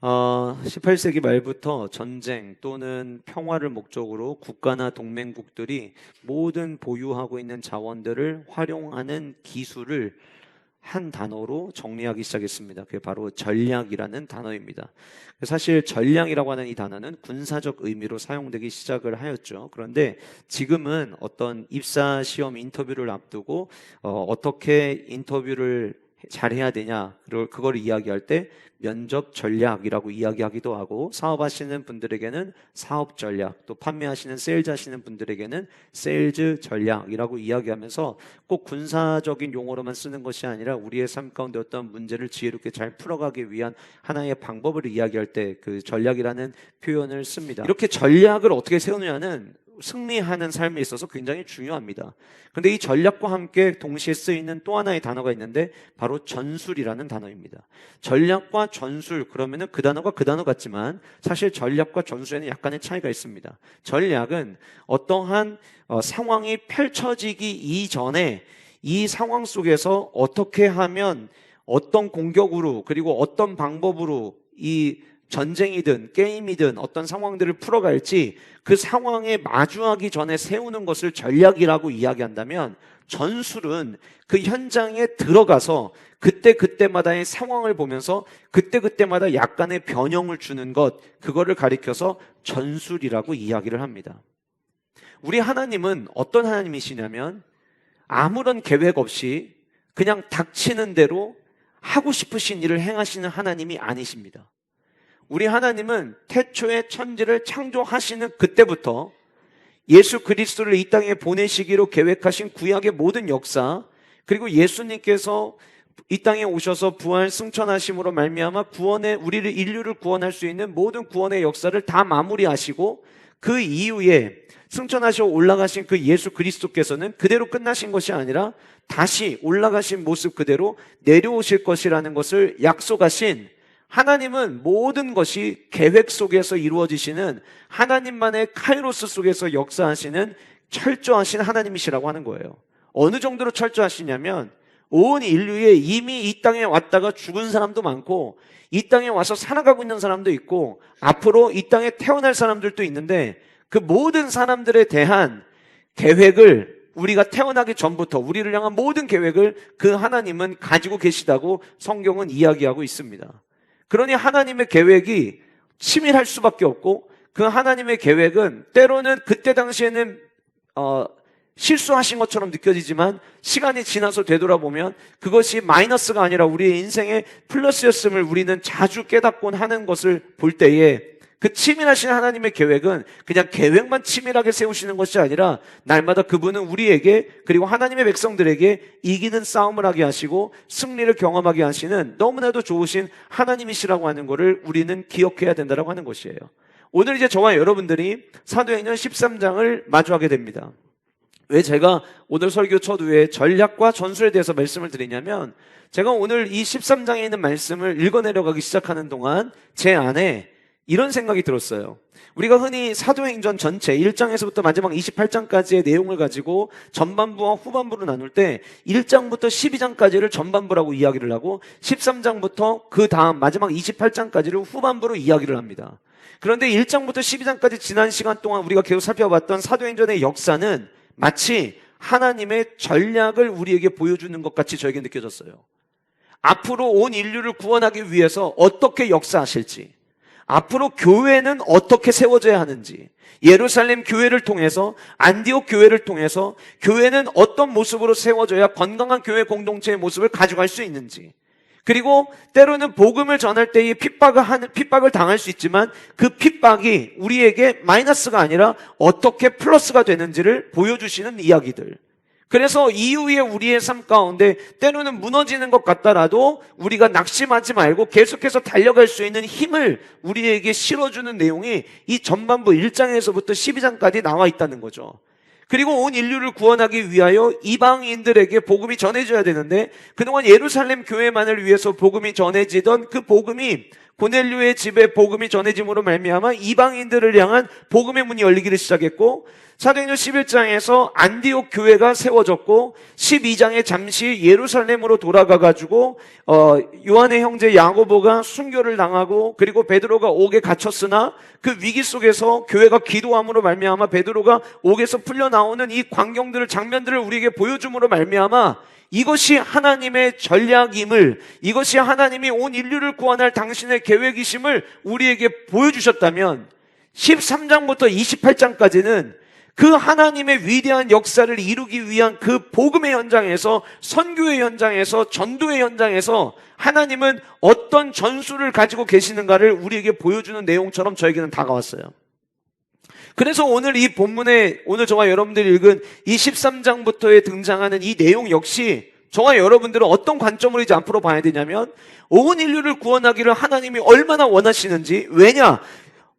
18세기 말부터 전쟁 또는 평화를 목적으로 국가나 동맹국들이 모든 보유하고 있는 자원들을 활용하는 기술을 한 단어로 정리하기 시작했습니다. 그게 바로 전략이라는 단어입니다. 사실 전략이라고 하는 이 단어는 군사적 의미로 사용되기 시작을 하였죠. 그런데 지금은 어떤 입사 시험 인터뷰를 앞두고 어떻게 인터뷰를 잘해야 되냐, 그걸 이야기할 때 면접 전략이라고 이야기하기도 하고, 사업하시는 분들에게는 사업 전략, 또 판매하시는 세일즈 하시는 분들에게는 세일즈 전략이라고 이야기하면서 꼭 군사적인 용어로만 쓰는 것이 아니라 우리의 삶 가운데 어떤 문제를 지혜롭게 잘 풀어가기 위한 하나의 방법을 이야기할 때 그 전략이라는 표현을 씁니다. 이렇게 전략을 어떻게 세우느냐는 승리하는 삶에 있어서 굉장히 중요합니다. 그런데 이 전략과 함께 동시에 쓰이는 또 하나의 단어가 있는데 바로 전술이라는 단어입니다. 전략과 전술, 그러면은 그 단어가 그 단어 같지만 사실 전략과 전술에는 약간의 차이가 있습니다. 전략은 어떠한 상황이 펼쳐지기 이전에 이 상황 속에서 어떻게 하면 어떤 공격으로 그리고 어떤 방법으로 이 전쟁이든 게임이든 어떤 상황들을 풀어갈지 그 상황에 마주하기 전에 세우는 것을 전략이라고 이야기한다면, 전술은 그 현장에 들어가서 그때그때마다의 상황을 보면서 그때그때마다 약간의 변형을 주는 것, 그거를 가리켜서 전술이라고 이야기를 합니다. 우리 하나님은 어떤 하나님이시냐면 아무런 계획 없이 그냥 닥치는 대로 하고 싶으신 일을 행하시는 하나님이 아니십니다. 우리 하나님은 태초에 천지를 창조하시는 그때부터 예수 그리스도를 이 땅에 보내시기로 계획하신 구약의 모든 역사, 그리고 예수님께서 이 땅에 오셔서 부활 승천하심으로 말미암아 인류를 구원할 수 있는 모든 구원의 역사를 다 마무리하시고, 그 이후에 승천하시고 올라가신 그 예수 그리스도께서는 그대로 끝나신 것이 아니라 다시 올라가신 모습 그대로 내려오실 것이라는 것을 약속하신, 하나님은 모든 것이 계획 속에서 이루어지시는 하나님만의 카이로스 속에서 역사하시는 철저하신 하나님이시라고 하는 거예요. 어느 정도로 철저하시냐면 온 인류에 이미 이 땅에 왔다가 죽은 사람도 많고, 이 땅에 와서 살아가고 있는 사람도 있고, 앞으로 이 땅에 태어날 사람들도 있는데, 그 모든 사람들에 대한 계획을, 우리가 태어나기 전부터 우리를 향한 모든 계획을 그 하나님은 가지고 계시다고 성경은 이야기하고 있습니다. 그러니 하나님의 계획이 치밀할 수밖에 없고, 그 하나님의 계획은 때로는 그때 당시에는 실수하신 것처럼 느껴지지만 시간이 지나서 되돌아보면 그것이 마이너스가 아니라 우리의 인생의 플러스였음을 우리는 자주 깨닫곤 하는 것을 볼 때에, 그 치밀하신 하나님의 계획은 그냥 계획만 치밀하게 세우시는 것이 아니라 날마다 그분은 우리에게, 그리고 하나님의 백성들에게 이기는 싸움을 하게 하시고 승리를 경험하게 하시는 너무나도 좋으신 하나님이시라고 하는 것을 우리는 기억해야 된다고 하는 것이에요. 오늘 이제 저와 여러분들이 사도행전 13장을 마주하게 됩니다. 왜 제가 오늘 설교 첫 후에 전략과 전술에 대해서 말씀을 드리냐면, 제가 오늘 이 13장에 있는 말씀을 읽어내려가기 시작하는 동안 제 안에 이런 생각이 들었어요. 우리가 흔히 사도행전 전체 1장에서부터 마지막 28장까지의 내용을 가지고 전반부와 후반부로 나눌 때 1장부터 12장까지를 전반부라고 이야기를 하고 13장부터 그 다음 마지막 28장까지를 후반부로 이야기를 합니다. 그런데 1장부터 12장까지 지난 시간 동안 우리가 계속 살펴봤던 사도행전의 역사는 마치 하나님의 전략을 우리에게 보여주는 것 같이 저에게 느껴졌어요. 앞으로 온 인류를 구원하기 위해서 어떻게 역사하실지, 앞으로 교회는 어떻게 세워져야 하는지, 예루살렘 교회를 통해서, 안디옥 교회를 통해서 교회는 어떤 모습으로 세워져야 건강한 교회 공동체의 모습을 가져갈 수 있는지, 그리고 때로는 복음을 전할 때에 핍박을 당할 수 있지만 그 핍박이 우리에게 마이너스가 아니라 어떻게 플러스가 되는지를 보여주시는 이야기들. 그래서 이후에 우리의 삶 가운데 때로는 무너지는 것 같더라도 우리가 낙심하지 말고 계속해서 달려갈 수 있는 힘을 우리에게 실어주는 내용이 이 전반부 1장에서부터 12장까지 나와 있다는 거죠. 그리고 온 인류를 구원하기 위하여 이방인들에게 복음이 전해져야 되는데, 그동안 예루살렘 교회만을 위해서 복음이 전해지던 그 복음이 고넬료의 집에 복음이 전해짐으로 말미암아 이방인들을 향한 복음의 문이 열리기를 시작했고, 사도행전 11장에서 안디옥 교회가 세워졌고, 12장에 잠시 예루살렘으로 돌아가가지고 요한의 형제 야고보가 순교를 당하고, 그리고 베드로가 옥에 갇혔으나 그 위기 속에서 교회가 기도함으로 말미암아 베드로가 옥에서 풀려나오는 이 광경들을, 장면들을 우리에게 보여줌으로 말미암아 이것이 하나님의 전략임을, 이것이 하나님이 온 인류를 구원할 당신의 계획이심을 우리에게 보여주셨다면 13장부터 28장까지는 그 하나님의 위대한 역사를 이루기 위한 그 복음의 현장에서, 선교의 현장에서, 전도의 현장에서 하나님은 어떤 전술을 가지고 계시는가를 우리에게 보여주는 내용처럼 저에게는 다가왔어요. 그래서 오늘 이 본문에, 오늘 저와 여러분들이 읽은 이 13장부터에 등장하는 이 내용 역시 저와 여러분들은 어떤 관점으로 이제 앞으로 봐야 되냐면, 온 인류를 구원하기를 하나님이 얼마나 원하시는지, 왜냐?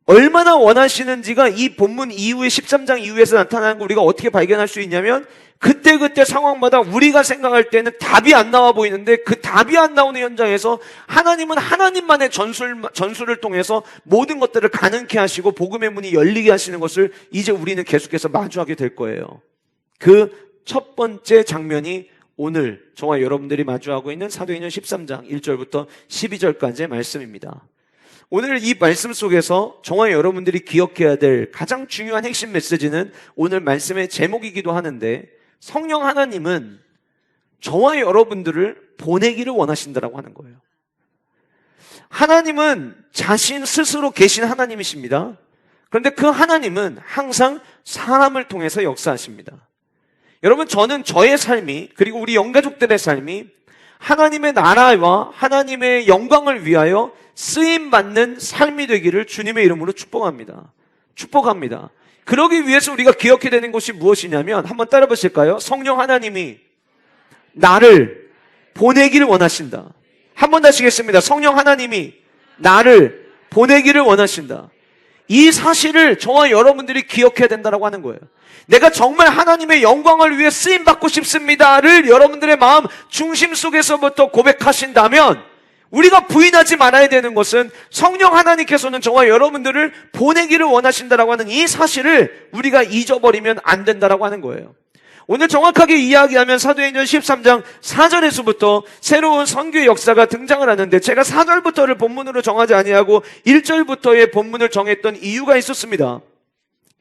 얼마나 원하시는지가 이 본문 이후에 13장 이후에서 나타나는 걸 우리가 어떻게 발견할 수 있냐면, 그때그때 상황마다 우리가 생각할 때는 답이 안 나와 보이는데 그 답이 안 나오는 현장에서 하나님은 하나님만의 전술을 통해서 모든 것들을 가능케 하시고 복음의 문이 열리게 하시는 것을 이제 우리는 계속해서 마주하게 될 거예요. 그 첫 번째 장면이 오늘 저와 여러분들이 마주하고 있는 사도행전 13장 1절부터 12절까지의 말씀입니다. 오늘 이 말씀 속에서 저와 여러분들이 기억해야 될 가장 중요한 핵심 메시지는 오늘 말씀의 제목이기도 하는데, 성령 하나님은 저와 여러분들을 보내기를 원하신다라고 하는 거예요. 하나님은 자신 스스로 계신 하나님이십니다. 그런데 그 하나님은 항상 사람을 통해서 역사하십니다. 여러분, 저는 저의 삶이, 그리고 우리 영가족들의 삶이 하나님의 나라와 하나님의 영광을 위하여 쓰임받는 삶이 되기를 주님의 이름으로 축복합니다. 축복합니다. 그러기 위해서 우리가 기억해야 되는 것이 무엇이냐면, 한번 따라 보실까요? 성령 하나님이 나를 보내기를 원하신다. 한번 다시 하겠습니다. 성령 하나님이 나를 보내기를 원하신다. 이 사실을 저와 여러분들이 기억해야 된다고 하는 거예요. 내가 정말 하나님의 영광을 위해 쓰임받고 싶습니다를 여러분들의 마음 중심 속에서부터 고백하신다면, 우리가 부인하지 말아야 되는 것은 성령 하나님께서는 저와 여러분들을 보내기를 원하신다라고 하는 이 사실을 우리가 잊어버리면 안 된다라고 하는 거예요. 오늘 정확하게 이야기하면 사도행전 13장 4절에서부터 새로운 선교의 역사가 등장을 하는데, 제가 4절부터를 본문으로 정하지 아니하고 1절부터의 본문을 정했던 이유가 있었습니다.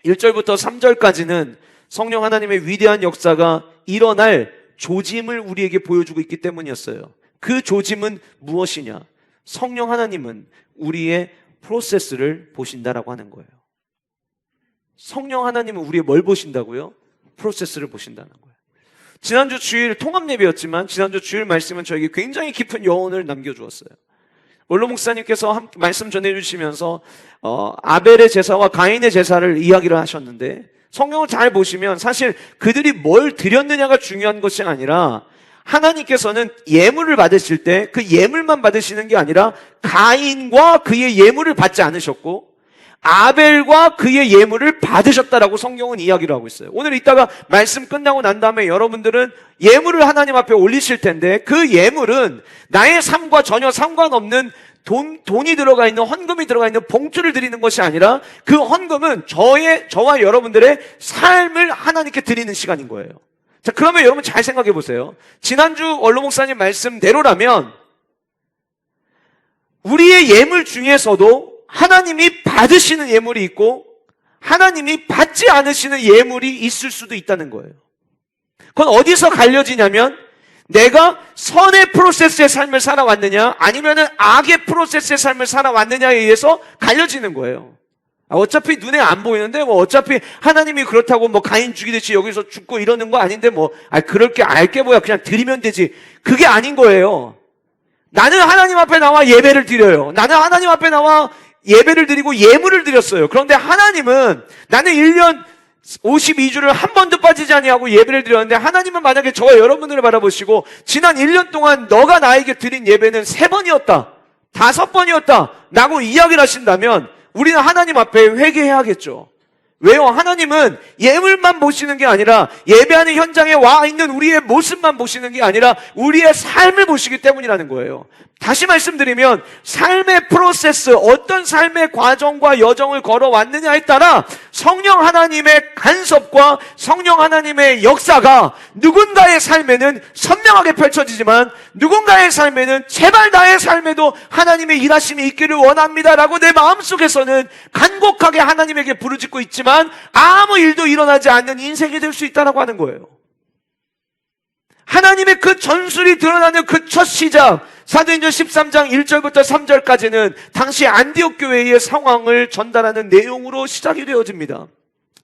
1절부터 3절까지는 성령 하나님의 위대한 역사가 일어날 조짐을 우리에게 보여주고 있기 때문이었어요. 그 조짐은 무엇이냐? 성령 하나님은 우리의 프로세스를 보신다라고 하는 거예요. 성령 하나님은 우리의 뭘 보신다고요? 프로세스를 보신다는 거예요. 지난주 주일 통합 예배였지만 지난주 주일 말씀은 저에게 굉장히 깊은 여운을 남겨주었어요. 원로 목사님께서 말씀 전해주시면서 아벨의 제사와 가인의 제사를 이야기를 하셨는데, 성경을 잘 보시면 사실 그들이 뭘 드렸느냐가 중요한 것이 아니라, 하나님께서는 예물을 받으실 때 그 예물만 받으시는 게 아니라 가인과 그의 예물을 받지 않으셨고 아벨과 그의 예물을 받으셨다라고 성경은 이야기를 하고 있어요. 오늘 이따가 말씀 끝나고 난 다음에 여러분들은 예물을 하나님 앞에 올리실 텐데, 그 예물은 나의 삶과 전혀 상관없는 돈이 들어가 있는, 헌금이 들어가 있는 봉투를 드리는 것이 아니라, 그 헌금은 저와 여러분들의 삶을 하나님께 드리는 시간인 거예요. 자, 그러면 여러분 잘 생각해 보세요. 지난주 원로 목사님 말씀대로라면 우리의 예물 중에서도 하나님이 받으시는 예물이 있고 하나님이 받지 않으시는 예물이 있을 수도 있다는 거예요. 그건 어디서 갈려지냐면, 내가 선의 프로세스의 삶을 살아왔느냐 아니면 악의 프로세스의 삶을 살아왔느냐에 의해서 갈려지는 거예요. 어차피 눈에 안 보이는데 어차피 하나님이 그렇다고 가인 죽이듯이 여기서 죽고 이러는 거 아닌데 그럴 게 알게 뭐야, 그냥 드리면 되지. 그게 아닌 거예요. 나는 하나님 앞에 나와 예배를 드려요. 나는 하나님 앞에 나와 예배를 드리고 예물을 드렸어요. 그런데 하나님은, 나는 1년 52주를 한 번도 빠지지 아니하고 예배를 드렸는데, 하나님은 만약에 저와 여러분들을 바라보시고 지난 1년 동안 너가 나에게 드린 예배는 3번이었다, 5번이었다 라고 이야기를 하신다면 우리는 하나님 앞에 회개해야겠죠. 왜요? 하나님은 예물만 보시는 게 아니라 예배하는 현장에 와 있는 우리의 모습만 보시는 게 아니라 우리의 삶을 보시기 때문이라는 거예요. 다시 말씀드리면 삶의 프로세스, 어떤 삶의 과정과 여정을 걸어왔느냐에 따라 성령 하나님의 간섭과 성령 하나님의 역사가 누군가의 삶에는 선명하게 펼쳐지지만 누군가의 삶에는 제발 나의 삶에도 하나님의 일하심이 있기를 원합니다라고 내 마음속에서는 간곡하게 하나님에게 부르짖고 있지만 아무 일도 일어나지 않는 인생이 될 수 있다고 하는 거예요. 하나님의 그 전술이 드러나는 그 첫 시작, 사도행전 13장 1절부터 3절까지는 당시 안디옥 교회의 상황을 전달하는 내용으로 시작이 되어집니다.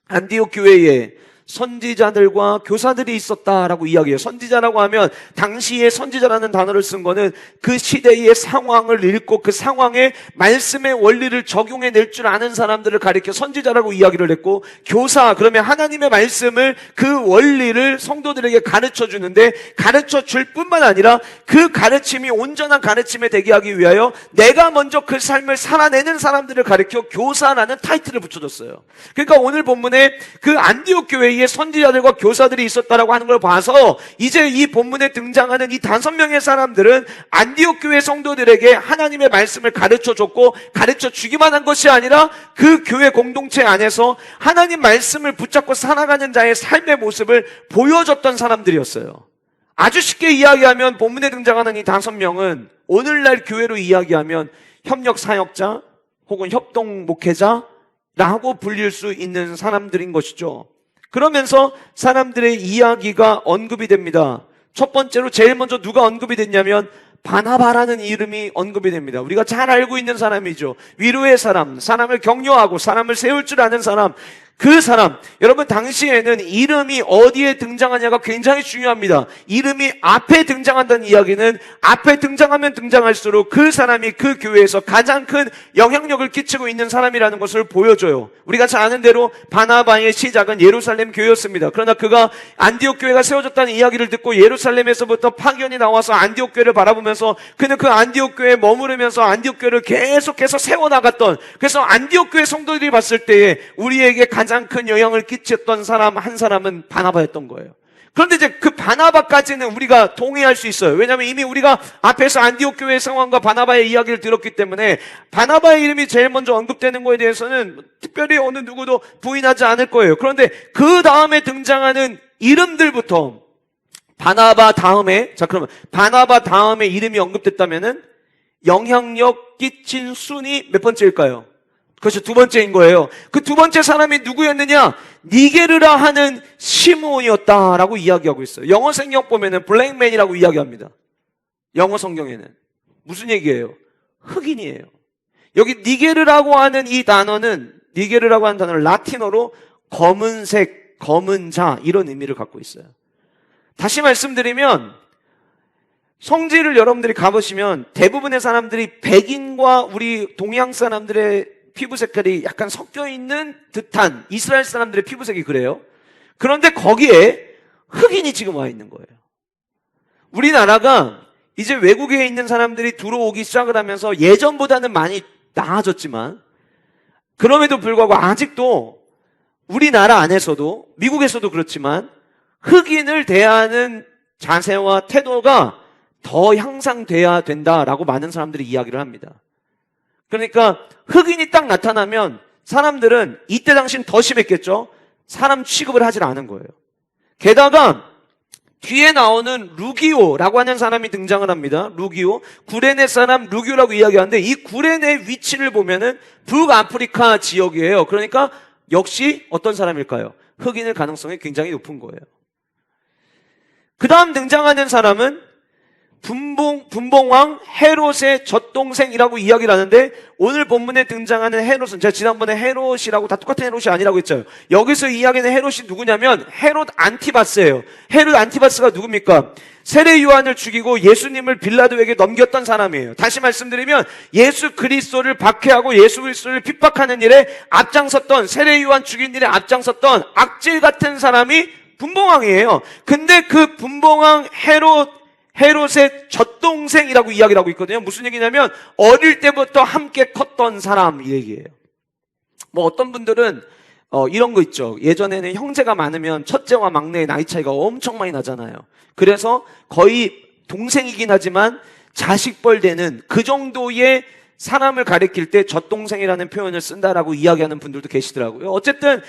안디옥 교회에 선지자들과 교사들이 있었다라고 이야기해요. 선지자라고 하면 당시에 선지자라는 단어를 쓴 거는 그 시대의 상황을 읽고 그 상황에 말씀의 원리를 적용해 낼 줄 아는 사람들을 가리켜 선지자라고 이야기를 했고, 교사, 그러면 하나님의 말씀을 그 원리를 성도들에게 가르쳐 주는데 가르쳐 줄 뿐만 아니라 그 가르침이 온전한 가르침에 되게 하기 위하여 내가 먼저 그 삶을 살아내는 사람들을 가리켜 교사라는 타이틀을 붙여줬어요. 그러니까 오늘 본문에 그 안디옥 교회에 선지자들과 교사들이 있었다라고 하는 걸 봐서 이제 이 본문에 등장하는 이 5명의 사람들은 안디옥 교회 성도들에게 하나님의 말씀을 가르쳐줬고 가르쳐 주기만 한 것이 아니라 그 교회 공동체 안에서 하나님 말씀을 붙잡고 살아가는 자의 삶의 모습을 보여줬던 사람들이었어요. 아주 쉽게 이야기하면 본문에 등장하는 이 5명은 오늘날 교회로 이야기하면 협력 사역자 혹은 협동 목회자라고 불릴 수 있는 사람들인 것이죠. 그러면서 사람들의 이야기가 언급이 됩니다. 첫 번째로 제일 먼저 누가 언급이 됐냐면 바나바라는 이름이 언급이 됩니다. 우리가 잘 알고 있는 사람이죠. 위로의 사람, 사람을 격려하고 사람을 세울 줄 아는 사람. 그 사람, 여러분 당시에는 이름이 어디에 등장하냐가 굉장히 중요합니다. 이름이 앞에 등장한다는 이야기는 앞에 등장하면 등장할수록 그 사람이 그 교회에서 가장 큰 영향력을 끼치고 있는 사람이라는 것을 보여줘요. 우리가 잘 아는 대로 바나바의 시작은 예루살렘 교회였습니다. 그러나 그가 안디옥 교회가 세워졌다는 이야기를 듣고 예루살렘에서부터 파견이 나와서 안디옥 교회를 바라보면서 그는 그 안디옥 교회에 머무르면서 안디옥 교회를 계속해서 세워나갔던, 그래서 안디옥 교회 성도들이 봤을 때에 우리에게 가장 큰 영향을 끼쳤던 사람 한 사람은 바나바였던 거예요. 그런데 이제 그 바나바까지는 우리가 동의할 수 있어요. 왜냐하면 이미 우리가 앞에서 안디옥 교회의 상황과 바나바의 이야기를 들었기 때문에 바나바의 이름이 제일 먼저 언급되는 거에 대해서는 특별히 어느 누구도 부인하지 않을 거예요. 그런데 그 다음에 등장하는 이름들부터 바나바 다음에, 자 그러면 바나바 다음에 이름이 언급됐다면은 영향력 끼친 순위 몇 번째일까요? 그것이 2번째인 거예요. 그 2번째 사람이 누구였느냐? 니게르라 하는 시므온이었다라고 이야기하고 있어요. 영어 성경 보면은 블랙맨이라고 이야기합니다. 영어 성경에는 무슨 얘기예요? 흑인이에요. 여기 니게르라고 하는 이 단어는, 니게르라고 하는 단어는 라틴어로 검은색, 검은 자 이런 의미를 갖고 있어요. 다시 말씀드리면 성지를 여러분들이 가보시면 대부분의 사람들이 백인과 우리 동양 사람들의 피부 색깔이 약간 섞여 있는 듯한 이스라엘 사람들의 피부색이 그래요. 그런데 거기에 흑인이 지금 와 있는 거예요. 우리나라가 이제 외국에 있는 사람들이 들어오기 시작을 하면서 예전보다는 많이 나아졌지만 그럼에도 불구하고 아직도 우리나라 안에서도 미국에서도 그렇지만 흑인을 대하는 자세와 태도가 더 향상돼야 된다라고 많은 사람들이 이야기를 합니다. 그러니까 흑인이 딱 나타나면 사람들은 이때 당시는 더 심했겠죠. 사람 취급을 하질 않은 거예요. 게다가 뒤에 나오는 루기오라고 하는 사람이 등장을 합니다. 루기오, 구레네 사람 루기오라고 이야기하는데 이 구레네 위치를 보면은 북아프리카 지역이에요. 그러니까 역시 어떤 사람일까요? 흑인일 가능성이 굉장히 높은 거예요. 그 다음 등장하는 사람은 분봉왕 헤롯의 젖동생이라고 이야기를 하는데 오늘 본문에 등장하는 헤롯은 제가 지난번에 헤롯이라고 다 똑같은 헤롯이 아니라고 했잖아요. 여기서 이야기하는 헤롯이 누구냐면 헤롯 안티바스예요. 헤롯 안티바스가 누굽니까? 세례 요한을 죽이고 예수님을 빌라도에게 넘겼던 사람이에요. 다시 말씀드리면 예수 그리스도를 박해하고 예수 그리스도를 핍박하는 일에 앞장섰던, 세례 요한 죽인 일에 앞장섰던 악질 같은 사람이 분봉왕이에요. 근데 그 분봉왕 헤롯의 젖동생이라고 이야기를 하고 있거든요. 무슨 얘기냐면 어릴 때부터 함께 컸던 사람 이 얘기예요. 뭐 어떤 분들은 이런 거 있죠. 예전에는 형제가 많으면 첫째와 막내의 나이 차이가 엄청 많이 나잖아요. 그래서 거의 동생이긴 하지만 자식벌 되는 그 정도의 사람을 가리킬 때 젖동생이라는 표현을 쓴다라고 이야기하는 분들도 계시더라고요. 어쨌든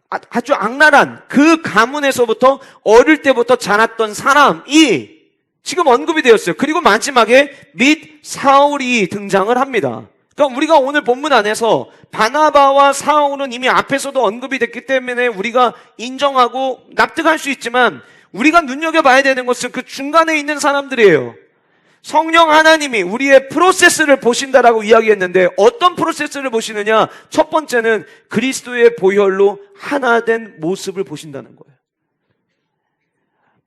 아주 악랄한 그 가문에서부터 어릴 때부터 자랐던 사람이 지금 언급이 되었어요. 그리고 마지막에 및 사울이 등장을 합니다. 그러니까 우리가 오늘 본문 안에서 바나바와 사울은 이미 앞에서도 언급이 됐기 때문에 우리가 인정하고 납득할 수 있지만 우리가 눈여겨봐야 되는 것은 그 중간에 있는 사람들이에요. 성령 하나님이 우리의 프로세스를 보신다라고 이야기했는데 어떤 프로세스를 보시느냐? 첫 번째는 그리스도의 보혈로 하나 된 모습을 보신다는 거예요.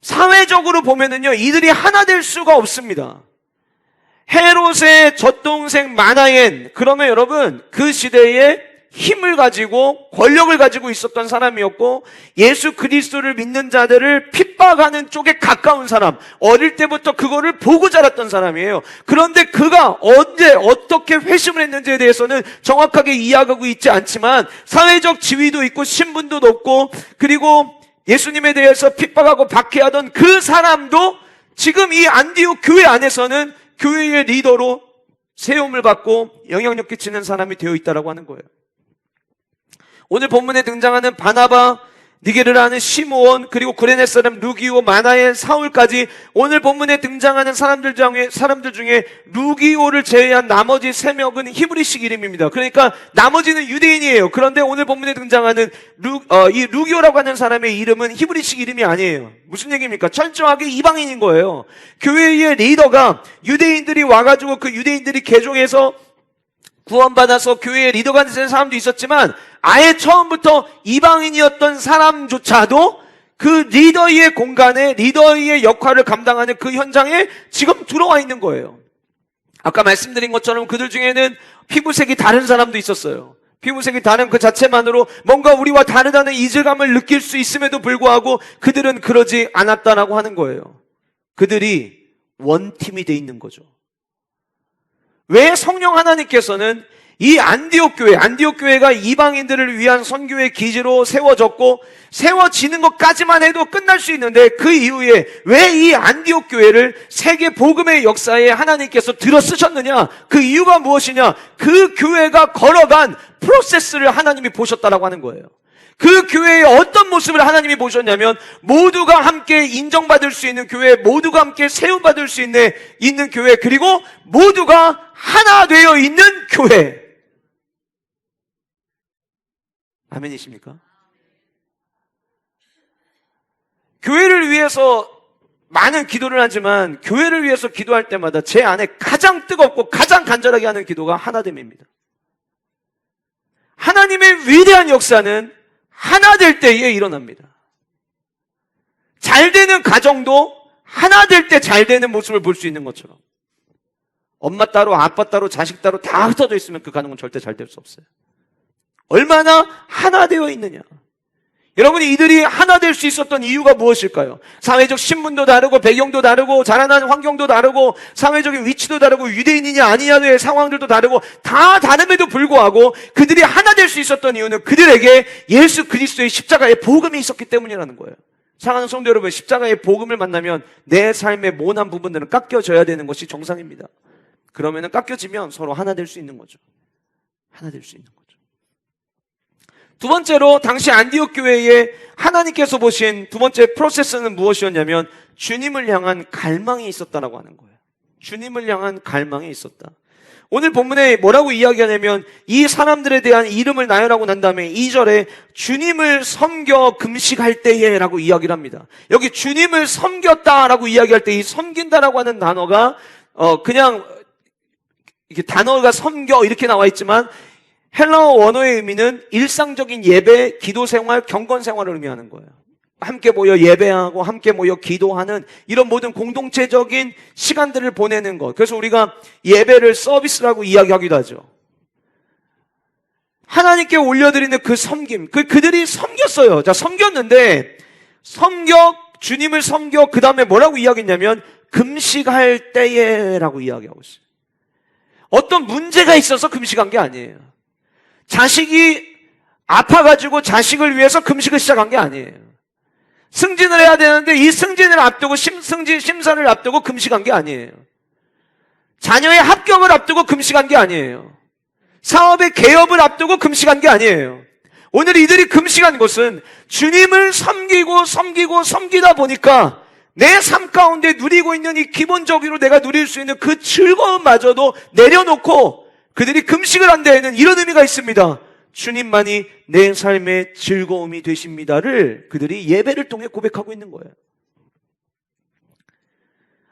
사회적으로 보면은요, 이들이 하나 될 수가 없습니다. 헤롯의 젖동생 마나엔, 그러면 여러분 그 시대에 힘을 가지고 권력을 가지고 있었던 사람이었고 예수 그리스도를 믿는 자들을 핍박하는 쪽에 가까운 사람, 어릴 때부터 그거를 보고 자랐던 사람이에요. 그런데 그가 언제 어떻게 회심을 했는지에 대해서는 정확하게 이해하고 있지 않지만 사회적 지위도 있고 신분도 높고 그리고 예수님에 대해서 핍박하고 박해하던 그 사람도 지금 이 안디옥 교회 안에서는 교회의 리더로 세움을 받고 영향력 끼치는 사람이 되어 있다고 하는 거예요. 오늘 본문에 등장하는 바나바, 니게르라는 시므온, 그리고 구레네 사람 루기오, 마나엔, 사울까지 오늘 본문에 등장하는 사람들 중에 루기오를 제외한 나머지 3명은 히브리식 이름입니다. 그러니까 나머지는 유대인이에요. 그런데 오늘 본문에 등장하는 이 루기오라고 하는 사람의 이름은 히브리식 이름이 아니에요. 무슨 얘기입니까? 철저하게 이방인인 거예요. 교회의 리더가 유대인들이 와가지고 그 유대인들이 개종해서 구원받아서 교회의 리더가 된 사람도 있었지만 아예 처음부터 이방인이었던 사람조차도 그 리더의 공간에 리더의 역할을 감당하는 그 현장에 지금 들어와 있는 거예요. 아까 말씀드린 것처럼 그들 중에는 피부색이 다른 사람도 있었어요. 피부색이 다른 그 자체만으로 뭔가 우리와 다르다는 이질감을 느낄 수 있음에도 불구하고 그들은 그러지 않았다라고 하는 거예요. 그들이 원팀이 돼 있는 거죠. 왜 성령 하나님께서는 이 안디옥 교회가 이방인들을 위한 선교의 기지로 세워졌고 세워지는 것까지만 해도 끝날 수 있는데 그 이후에 왜 이 안디옥 교회를 세계 복음의 역사에 하나님께서 들어 쓰셨느냐? 그 이유가 무엇이냐? 그 교회가 걸어간 프로세스를 하나님이 보셨다라고 하는 거예요. 그 교회의 어떤 모습을 하나님이 보셨냐면 모두가 함께 인정받을 수 있는 교회, 모두가 함께 세움받을 수 있는 교회, 그리고 모두가 하나 되어 있는 교회. 아멘이십니까? 교회를 위해서 많은 기도를 하지만 교회를 위해서 기도할 때마다 제 안에 가장 뜨겁고 가장 간절하게 하는 기도가 하나됨입니다. 하나님의 위대한 역사는 하나 될 때에 일어납니다. 잘 되는 가정도 하나 될 때 잘 되는 모습을 볼 수 있는 것처럼 엄마 따로 아빠 따로 자식 따로 다 흩어져 있으면 그 가정은 절대 잘 될 수 없어요. 얼마나 하나 되어 있느냐. 여러분이 이들이 하나 될 수 있었던 이유가 무엇일까요? 사회적 신분도 다르고 배경도 다르고 자라난 환경도 다르고 사회적인 위치도 다르고 유대인이냐 아니냐의 상황들도 다르고 다 다름에도 불구하고 그들이 하나 될 수 있었던 이유는 그들에게 예수 그리스도의 십자가의 복음이 있었기 때문이라는 거예요. 사랑하는 성도 여러분, 십자가의 복음을 만나면 내 삶의 모난 부분들은 깎여져야 되는 것이 정상입니다. 그러면은 깎여지면 서로 하나 될 수 있는 거죠. 하나 될 수 있는 거죠. 두 번째로 당시 안디옥 교회에 하나님께서 보신 두 번째 프로세스는 무엇이었냐면 주님을 향한 갈망이 있었다라고 하는 거예요. 주님을 향한 갈망이 있었다. 오늘 본문에 뭐라고 이야기하냐면 이 사람들에 대한 이름을 나열하고 난 다음에 2절에 주님을 섬겨 금식할 때에 라고 이야기를 합니다. 여기 주님을 섬겼다라고 이야기할 때 이 섬긴다라고 하는 단어가 그냥 이렇게 단어가 섬겨 이렇게 나와 있지만 헬라어 원어의 의미는 일상적인 예배, 기도 생활, 경건 생활을 의미하는 거예요. 함께 모여 예배하고 함께 모여 기도하는 이런 모든 공동체적인 시간들을 보내는 것. 그래서 우리가 예배를 서비스라고 이야기하기도 하죠. 하나님께 올려드리는 그 섬김, 그들이 섬겼어요. 자, 섬겼는데 주님을 섬겨 그 다음에 뭐라고 이야기했냐면 금식할 때에라고 이야기하고 있어요. 어떤 문제가 있어서 금식한 게 아니에요. 자식이 아파가지고 자식을 위해서 금식을 시작한 게 아니에요. 승진을 해야 되는데 이 승진을 앞두고 심사를 앞두고 금식한 게 아니에요. 자녀의 합격을 앞두고 금식한 게 아니에요. 사업의 개업을 앞두고 금식한 게 아니에요. 오늘 이들이 금식한 것은 주님을 섬기다 보니까 내 삶 가운데 누리고 있는 이 기본적으로 내가 누릴 수 있는 그 즐거움마저도 내려놓고 그들이 금식을 한 데에는 이런 의미가 있습니다. 주님만이 내 삶의 즐거움이 되십니다를 그들이 예배를 통해 고백하고 있는 거예요.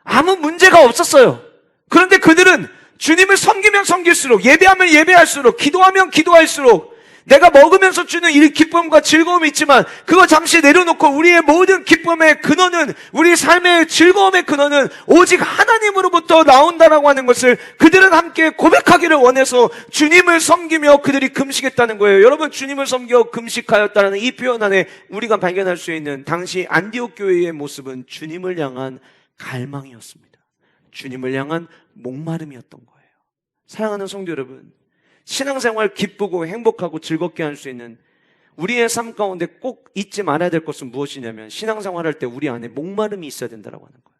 아무 문제가 없었어요. 그런데 그들은 주님을 섬기면 섬길수록, 예배하면 예배할수록, 기도하면 기도할수록 내가 먹으면서 주는 이 기쁨과 즐거움이 있지만 그거 잠시 내려놓고 우리의 모든 기쁨의 근원은, 우리 삶의 즐거움의 근원은 오직 하나님으로부터 나온다라고 하는 것을 그들은 함께 고백하기를 원해서 주님을 섬기며 그들이 금식했다는 거예요. 여러분, 주님을 섬겨 금식하였다는 이 표현 안에 우리가 발견할 수 있는 당시 안디옥 교회의 모습은 주님을 향한 갈망이었습니다. 주님을 향한 목마름이었던 거예요. 사랑하는 성도 여러분, 신앙생활 기쁘고 행복하고 즐겁게 할 수 있는 우리의 삶 가운데 꼭 잊지 말아야 될 것은 무엇이냐면 신앙생활 할 때 우리 안에 목마름이 있어야 된다고 하는 거예요.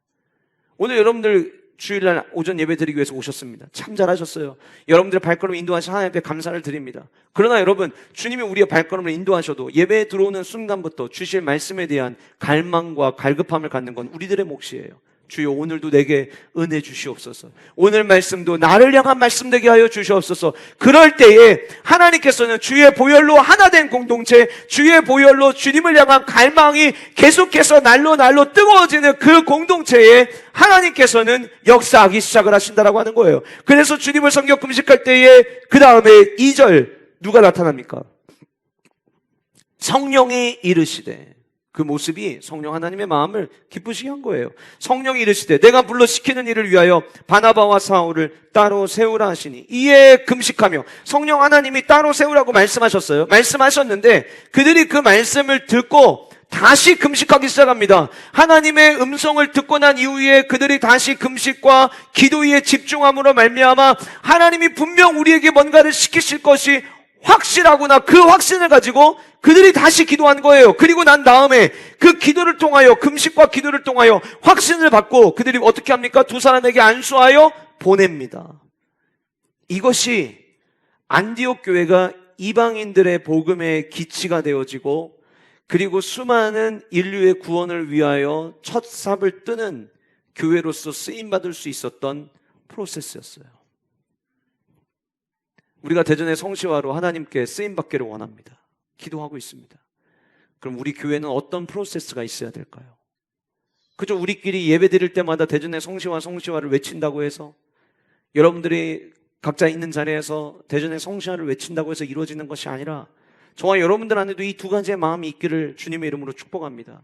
오늘 여러분들 주일날 오전 예배 드리기 위해서 오셨습니다. 참 잘하셨어요. 여러분들의 발걸음 인도하신 하나님 앞에 감사를 드립니다. 그러나 여러분, 주님이 우리의 발걸음을 인도하셔도 예배에 들어오는 순간부터 주실 말씀에 대한 갈망과 갈급함을 갖는 건 우리들의 몫이에요. 주여, 오늘도 내게 은혜 주시옵소서. 오늘 말씀도 나를 향한 말씀 되게 하여 주시옵소서. 그럴 때에 하나님께서는 주의 보혈로 하나 된 공동체, 주의 보혈로 주님을 향한 갈망이 계속해서 날로 뜨거워지는 그 공동체에 하나님께서는 역사하기 시작을 하신다라고 하는 거예요. 그래서 주님을 섬겨 금식할 때에 그 다음에 2절 누가 나타납니까? 성령이 이르시되, 그 모습이 성령 하나님의 마음을 기쁘시게 한 거예요. 성령이 이르시되 내가 불러 시키는 일을 위하여 바나바와 사울을 따로 세우라 하시니, 이에 금식하며, 성령 하나님이 따로 세우라고 말씀하셨어요. 말씀하셨는데 그들이 그 말씀을 듣고 다시 금식하기 시작합니다. 하나님의 음성을 듣고 난 이후에 그들이 다시 금식과 기도에 집중함으로 말미암아 하나님이 분명 우리에게 뭔가를 시키실 것이 확실하구나, 그 확신을 가지고 그들이 다시 기도한 거예요. 그리고 난 다음에 그 기도를 통하여, 금식과 기도를 통하여 확신을 받고 그들이 어떻게 합니까? 두 사람에게 안수하여 보냅니다. 이것이 안디옥 교회가 이방인들의 복음의 기치가 되어지고, 그리고 수많은 인류의 구원을 위하여 첫 삽을 뜨는 교회로서 쓰임받을 수 있었던 프로세스였어요. 우리가 대전의 성시화로 하나님께 쓰임받기를 원합니다. 기도하고 있습니다. 그럼 우리 교회는 어떤 프로세스가 있어야 될까요? 그저 우리끼리 예배 드릴 때마다 대전의 성시화를 외친다고 해서, 여러분들이 각자 있는 자리에서 대전의 성시화를 외친다고 해서 이루어지는 것이 아니라, 저와 여러분들 안에도 이 두 가지의 마음이 있기를 주님의 이름으로 축복합니다.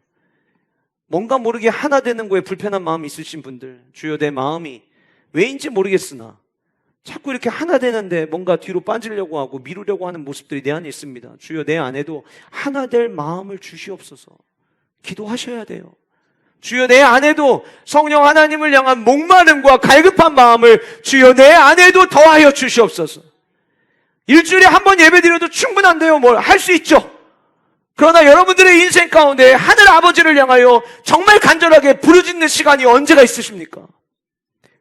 뭔가 모르게 하나 되는 거에 불편한 마음이 있으신 분들, 주여 내 마음이 왜인지 모르겠으나 자꾸 이렇게 하나 되는데 뭔가 뒤로 빠지려고 하고 미루려고 하는 모습들이 내 안에 있습니다. 주여 내 안에도 하나 될 마음을 주시옵소서. 기도하셔야 돼요. 주여 내 안에도 성령 하나님을 향한 목마름과 갈급한 마음을 주여 내 안에도 더하여 주시옵소서. 일주일에 한 번 예배 드려도 충분한데요. 뭘 할 수 있죠. 그러나 여러분들의 인생 가운데 하늘 아버지를 향하여 정말 간절하게 부르짖는 시간이 언제가 있으십니까?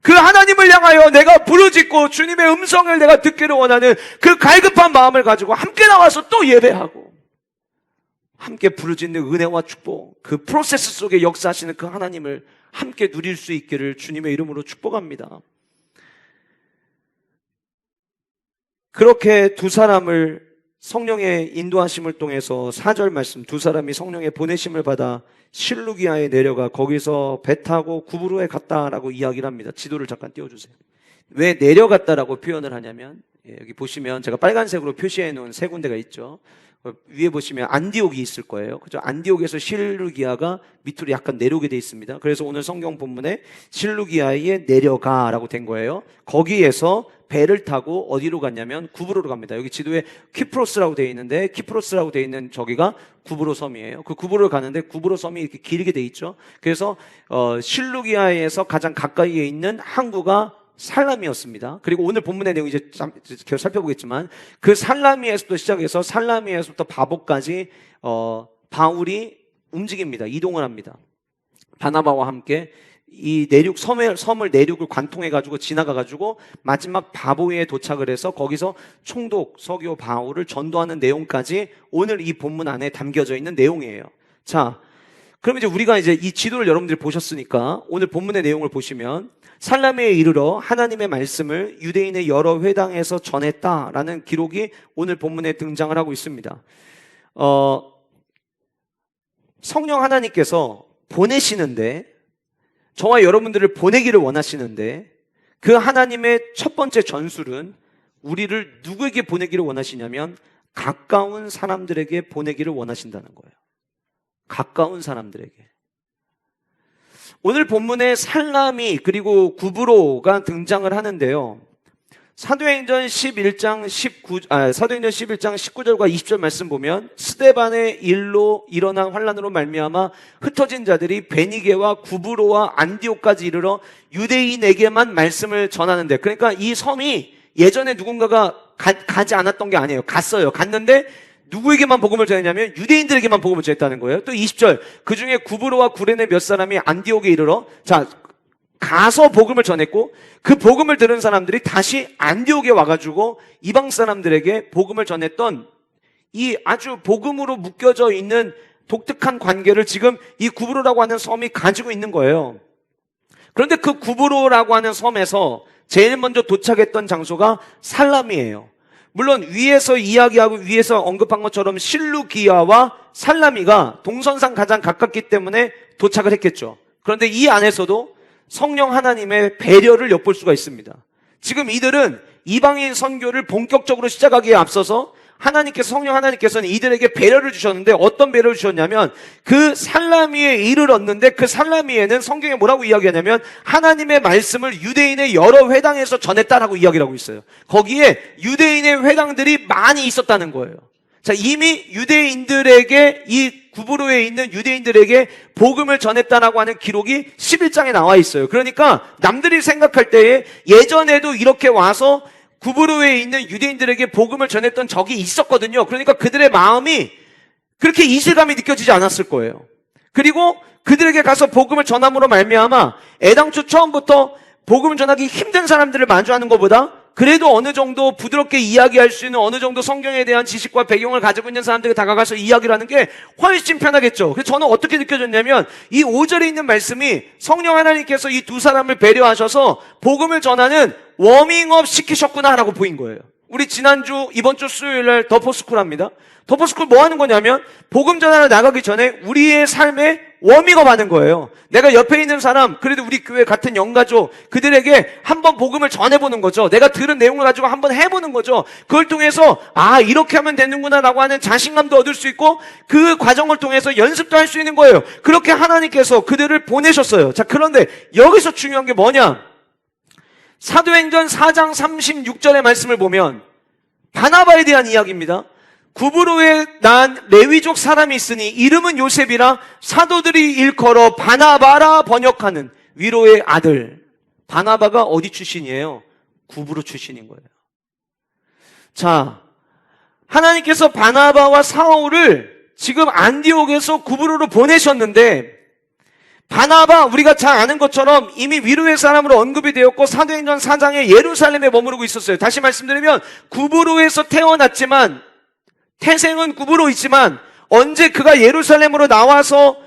그 하나님을 향하여 내가 부르짖고 주님의 음성을 내가 듣기를 원하는 그 갈급한 마음을 가지고 함께 나와서 또 예배하고 함께 부르짖는 은혜와 축복, 그 프로세스 속에 역사하시는 그 하나님을 함께 누릴 수 있기를 주님의 이름으로 축복합니다. 그렇게 두 사람을 성령의 인도하심을 통해서 4절 말씀, 두 사람이 성령의 보내심을 받아 실루기아에 내려가 거기서 배 타고 구브로에 갔다라고 이야기를 합니다. 지도를 잠깐 띄워주세요. 왜 내려갔다라고 표현을 하냐면, 여기 보시면 제가 빨간색으로 표시해 놓은 세 군데가 있죠. 위에 보시면 안디옥이 있을 거예요. 그죠? 안디옥에서 실루기아가 밑으로 약간 내려오게 돼 있습니다. 그래서 오늘 성경 본문에 실루기아에 내려가라고 된 거예요. 거기에서 배를 타고 어디로 갔냐면 구브로로 갑니다. 여기 지도에 키프로스라고 되어 있는데, 키프로스라고 되어 있는 저기가 구브로 섬이에요. 그 구브로를 가는데 구브로 섬이 이렇게 길게 되어 있죠. 그래서 실루기아에서 가장 가까이에 있는 항구가 살라미였습니다. 그리고 오늘 본문의 내용 이제 계속 살펴보겠지만 그 살라미에서부터 시작해서 살라미에서부터 바복까지 바울이 움직입니다. 이동을 합니다. 바나바와 함께 이 내륙 섬을 내륙을 관통해 가지고 지나가 가지고 마지막 바보에 도착을 해서 거기서 총독 서기오 바울을 전도하는 내용까지 오늘 이 본문 안에 담겨져 있는 내용이에요. 자, 그럼 이제 우리가 이제 이 지도를 여러분들이 보셨으니까 오늘 본문의 내용을 보시면 살라미에 이르러 하나님의 말씀을 유대인의 여러 회당에서 전했다라는 기록이 오늘 본문에 등장을 하고 있습니다. 성령 하나님께서 보내시는데, 저와 여러분들을 보내기를 원하시는데, 그 하나님의 첫 번째 전술은 우리를 누구에게 보내기를 원하시냐면 가까운 사람들에게 보내기를 원하신다는 거예요. 가까운 사람들에게. 오늘 본문에 살라미 그리고 구브로가 등장을 하는데요. 사도행전 11장 19절과 20절 말씀 보면 스데반의 일로 일어난 환란으로 말미암아 흩어진 자들이 베니게와 구브로와 안디옥까지 이르러 유대인에게만 말씀을 전하는데, 그러니까 이 섬이 예전에 누군가가 가지 않았던 게 아니에요. 갔어요. 갔는데 누구에게만 복음을 전했냐면 유대인들에게만 복음을 전했다는 거예요. 또 20절, 그 중에 구브로와 구레네 몇 사람이 안디옥에 이르러, 자, 가서 복음을 전했고 그 복음을 들은 사람들이 다시 안디옥에 와가지고 이방 사람들에게 복음을 전했던 이 아주 복음으로 묶여져 있는 독특한 관계를 지금 이 구브로라고 하는 섬이 가지고 있는 거예요. 그런데 그 구브로라고 하는 섬에서 제일 먼저 도착했던 장소가 살라미예요. 물론 위에서 이야기하고 위에서 언급한 것처럼 실루기아와 살라미가 동선상 가장 가깝기 때문에 도착을 했겠죠. 그런데 이 안에서도 성령 하나님의 배려를 엿볼 수가 있습니다. 지금 이들은 이방인 선교를 본격적으로 시작하기에 앞서서 성령 하나님께서는 이들에게 배려를 주셨는데, 어떤 배려를 주셨냐면 그 살라미에 이르렀는데 그 살라미에는 성경에 뭐라고 이야기하냐면 하나님의 말씀을 유대인의 여러 회당에서 전했다라고 이야기를 하고 있어요. 거기에 유대인의 회당들이 많이 있었다는 거예요. 자, 이미 유대인들에게, 이 구브로에 있는 유대인들에게 복음을 전했다라고 하는 기록이 11장에 나와 있어요. 그러니까 남들이 생각할 때에 예전에도 이렇게 와서 구브로에 있는 유대인들에게 복음을 전했던 적이 있었거든요. 그러니까 그들의 마음이 그렇게 이질감이 느껴지지 않았을 거예요. 그리고 그들에게 가서 복음을 전함으로 말미암아 애당초 처음부터 복음을 전하기 힘든 사람들을 마주하는 것보다 그래도 어느 정도 부드럽게 이야기할 수 있는 어느 정도 성경에 대한 지식과 배경을 가지고 있는 사람들에게 다가가서 이야기를 하는 게 훨씬 편하겠죠. 그래서 저는 어떻게 느껴졌냐면 이 5절에 있는 말씀이 성령 하나님께서 이 두 사람을 배려하셔서 복음을 전하는 워밍업 시키셨구나라고 보인 거예요. 우리 이번 주 수요일날 더포스쿨 합니다. 더포스쿨 뭐 하는 거냐면 복음 전하러 나가기 전에 우리의 삶에 워밍업 하는 거예요. 내가 옆에 있는 사람, 그래도 우리 교회 같은 영가족, 그들에게 한번 복음을 전해보는 거죠. 내가 들은 내용을 가지고 한번 해보는 거죠. 그걸 통해서 이렇게 하면 되는구나 라고 하는 자신감도 얻을 수 있고 그 과정을 통해서 연습도 할 수 있는 거예요. 그렇게 하나님께서 그들을 보내셨어요. 자, 그런데 여기서 중요한 게 뭐냐? 사도행전 4장 36절의 말씀을 보면 바나바에 대한 이야기입니다. 구브로에 난 레위족 사람이 있으니 이름은 요셉이라 사도들이 일컬어 바나바라 번역하는 위로의 아들. 바나바가 어디 출신이에요? 구브로 출신인 거예요. 자, 하나님께서 바나바와 사울을 지금 안디옥에서 구브로로 보내셨는데, 바나바, 우리가 잘 아는 것처럼 이미 위로의 사람으로 언급이 되었고 사도행전 4장에 예루살렘에 머무르고 있었어요. 다시 말씀드리면 구브로에서 태어났지만, 태생은 구브로이지만 언제 그가 예루살렘으로 나와서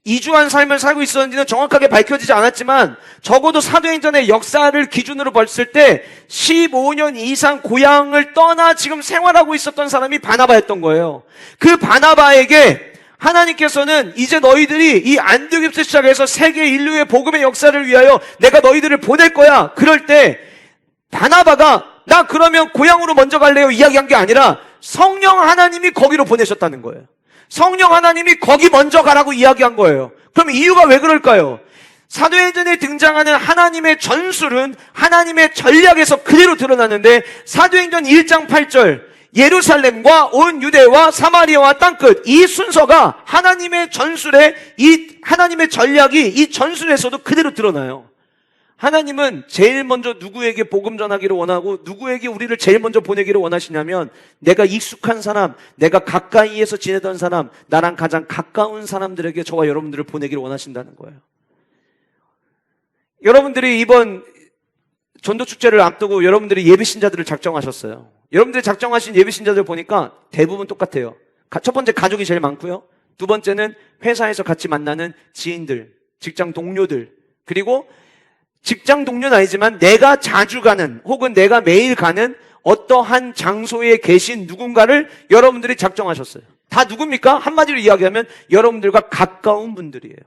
이주한 삶을 살고 있었는지는 정확하게 밝혀지지 않았지만 적어도 사도행전의 역사를 기준으로 봤을 때 15년 이상 고향을 떠나 지금 생활하고 있었던 사람이 바나바였던 거예요. 그 바나바에게 하나님께서는 이제 너희들이 이 안디옥에서 시작해서 세계 인류의 복음의 역사를 위하여 내가 너희들을 보낼 거야. 그럴 때 바나바가 나 그러면 고향으로 먼저 갈래요 이야기한 게 아니라 성령 하나님이 거기로 보내셨다는 거예요. 성령 하나님이 거기 먼저 가라고 이야기한 거예요. 그럼 이유가 왜 그럴까요? 사도행전에 등장하는 하나님의 전술은 하나님의 전략에서 그대로 드러나는데 사도행전 1장 8절 예루살렘과 온 유대와 사마리아와 땅끝, 이 순서가 하나님의 전술에, 이 하나님의 전략이 이 전술에서도 그대로 드러나요. 하나님은 제일 먼저 누구에게 복음 전하기를 원하고 누구에게 우리를 제일 먼저 보내기를 원하시냐면 내가 익숙한 사람, 내가 가까이에서 지내던 사람, 나랑 가장 가까운 사람들에게 저와 여러분들을 보내기를 원하신다는 거예요. 여러분들이 이번 전도축제를 앞두고 여러분들이 예비신자들을 작정하셨어요. 여러분들이 작정하신 예비신자들 보니까 대부분 똑같아요. 첫 번째 가족이 제일 많고요. 두 번째는 회사에서 같이 만나는 지인들, 직장 동료들, 그리고 직장 동료는 아니지만 내가 자주 가는 혹은 내가 매일 가는 어떠한 장소에 계신 누군가를 여러분들이 작정하셨어요. 다 누굽니까? 한마디로 이야기하면 여러분들과 가까운 분들이에요.